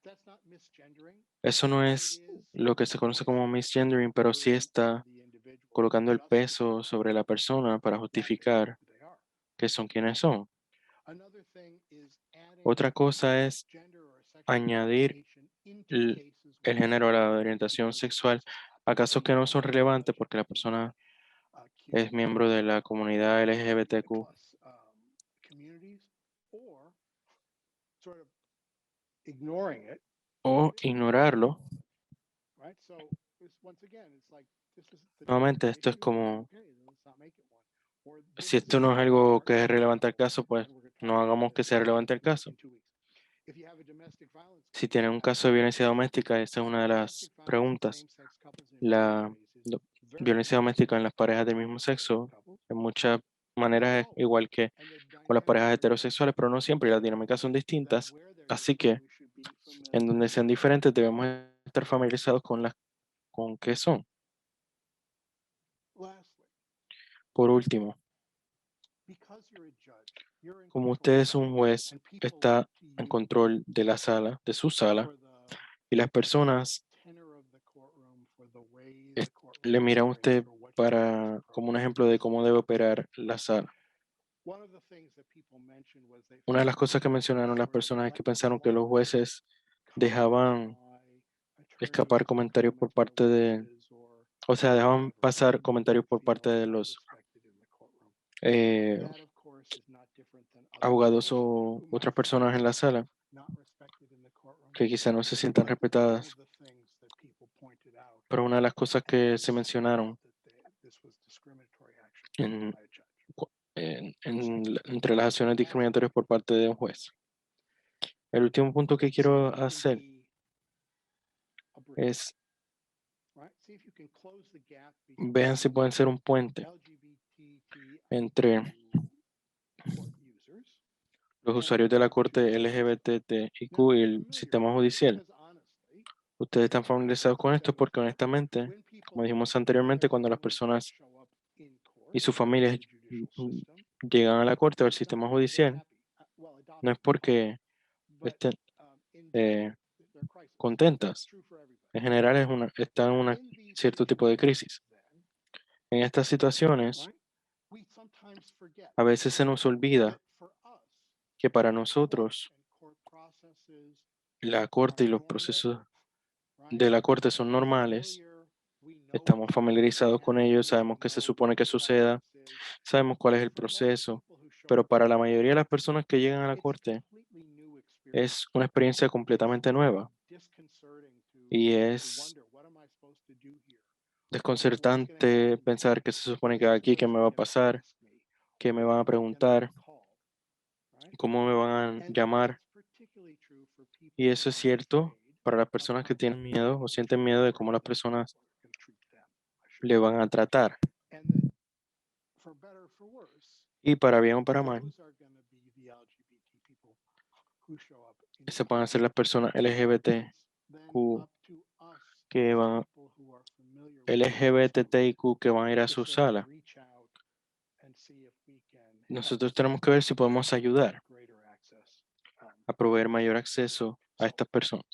Eso no es lo que se conoce como misgendering, pero sí está colocando el peso sobre la persona para justificar que son quienes son. Otra cosa es añadir el género a la orientación sexual a casos que no son relevantes porque la persona es miembro de la comunidad LGBTQ o ignorarlo. Nuevamente, esto es como, si esto no es algo que es relevante al caso, pues no hagamos que sea relevante al caso. Si tienen un caso de violencia doméstica, esa es una de las preguntas. La violencia doméstica en las parejas del mismo sexo, en muchas maneras es igual que con las parejas heterosexuales, pero no siempre, y las dinámicas son distintas. Así que, en donde sean diferentes, debemos estar familiarizados con qué son. Por último, como usted es un juez, está en control de la sala, de su sala, y las personas le miran a usted como un ejemplo de cómo debe operar la sala. Una de las cosas que mencionaron las personas es que pensaron que los jueces dejaban escapar comentarios por parte dejaban pasar comentarios por parte de los eh, abogados o otras personas en la sala que quizá no se sientan respetadas. Pero una de las cosas que se mencionaron en- entre las acciones discriminatorias por parte de un juez. El último punto que quiero hacer es, vean si pueden ser un puente entre los usuarios de la Corte LGBTIQ y el sistema judicial. Ustedes están familiarizados con esto porque honestamente, como dijimos anteriormente, cuando las personas y sus familias llegan a la Corte o al sistema judicial, no es porque estén contentas. En general están en un cierto tipo de crisis. En estas situaciones, a veces se nos olvida que para nosotros la Corte y los procesos de la Corte son normales. Estamos familiarizados con ellos, sabemos qué se supone que suceda, sabemos cuál es el proceso, pero para la mayoría de las personas que llegan a la Corte es una experiencia completamente nueva y es desconcertante pensar qué se supone que haga aquí, qué me va a pasar, qué me van a preguntar, cómo me van a llamar. Y eso es cierto para las personas que tienen miedo o sienten miedo de cómo las personas le van a tratar. Y para bien o para mal, esas van a ser las personas LGBTQ que van, LGBTIQ que van a ir a su sala. Nosotros tenemos que ver si podemos ayudar a proveer mayor acceso a estas personas.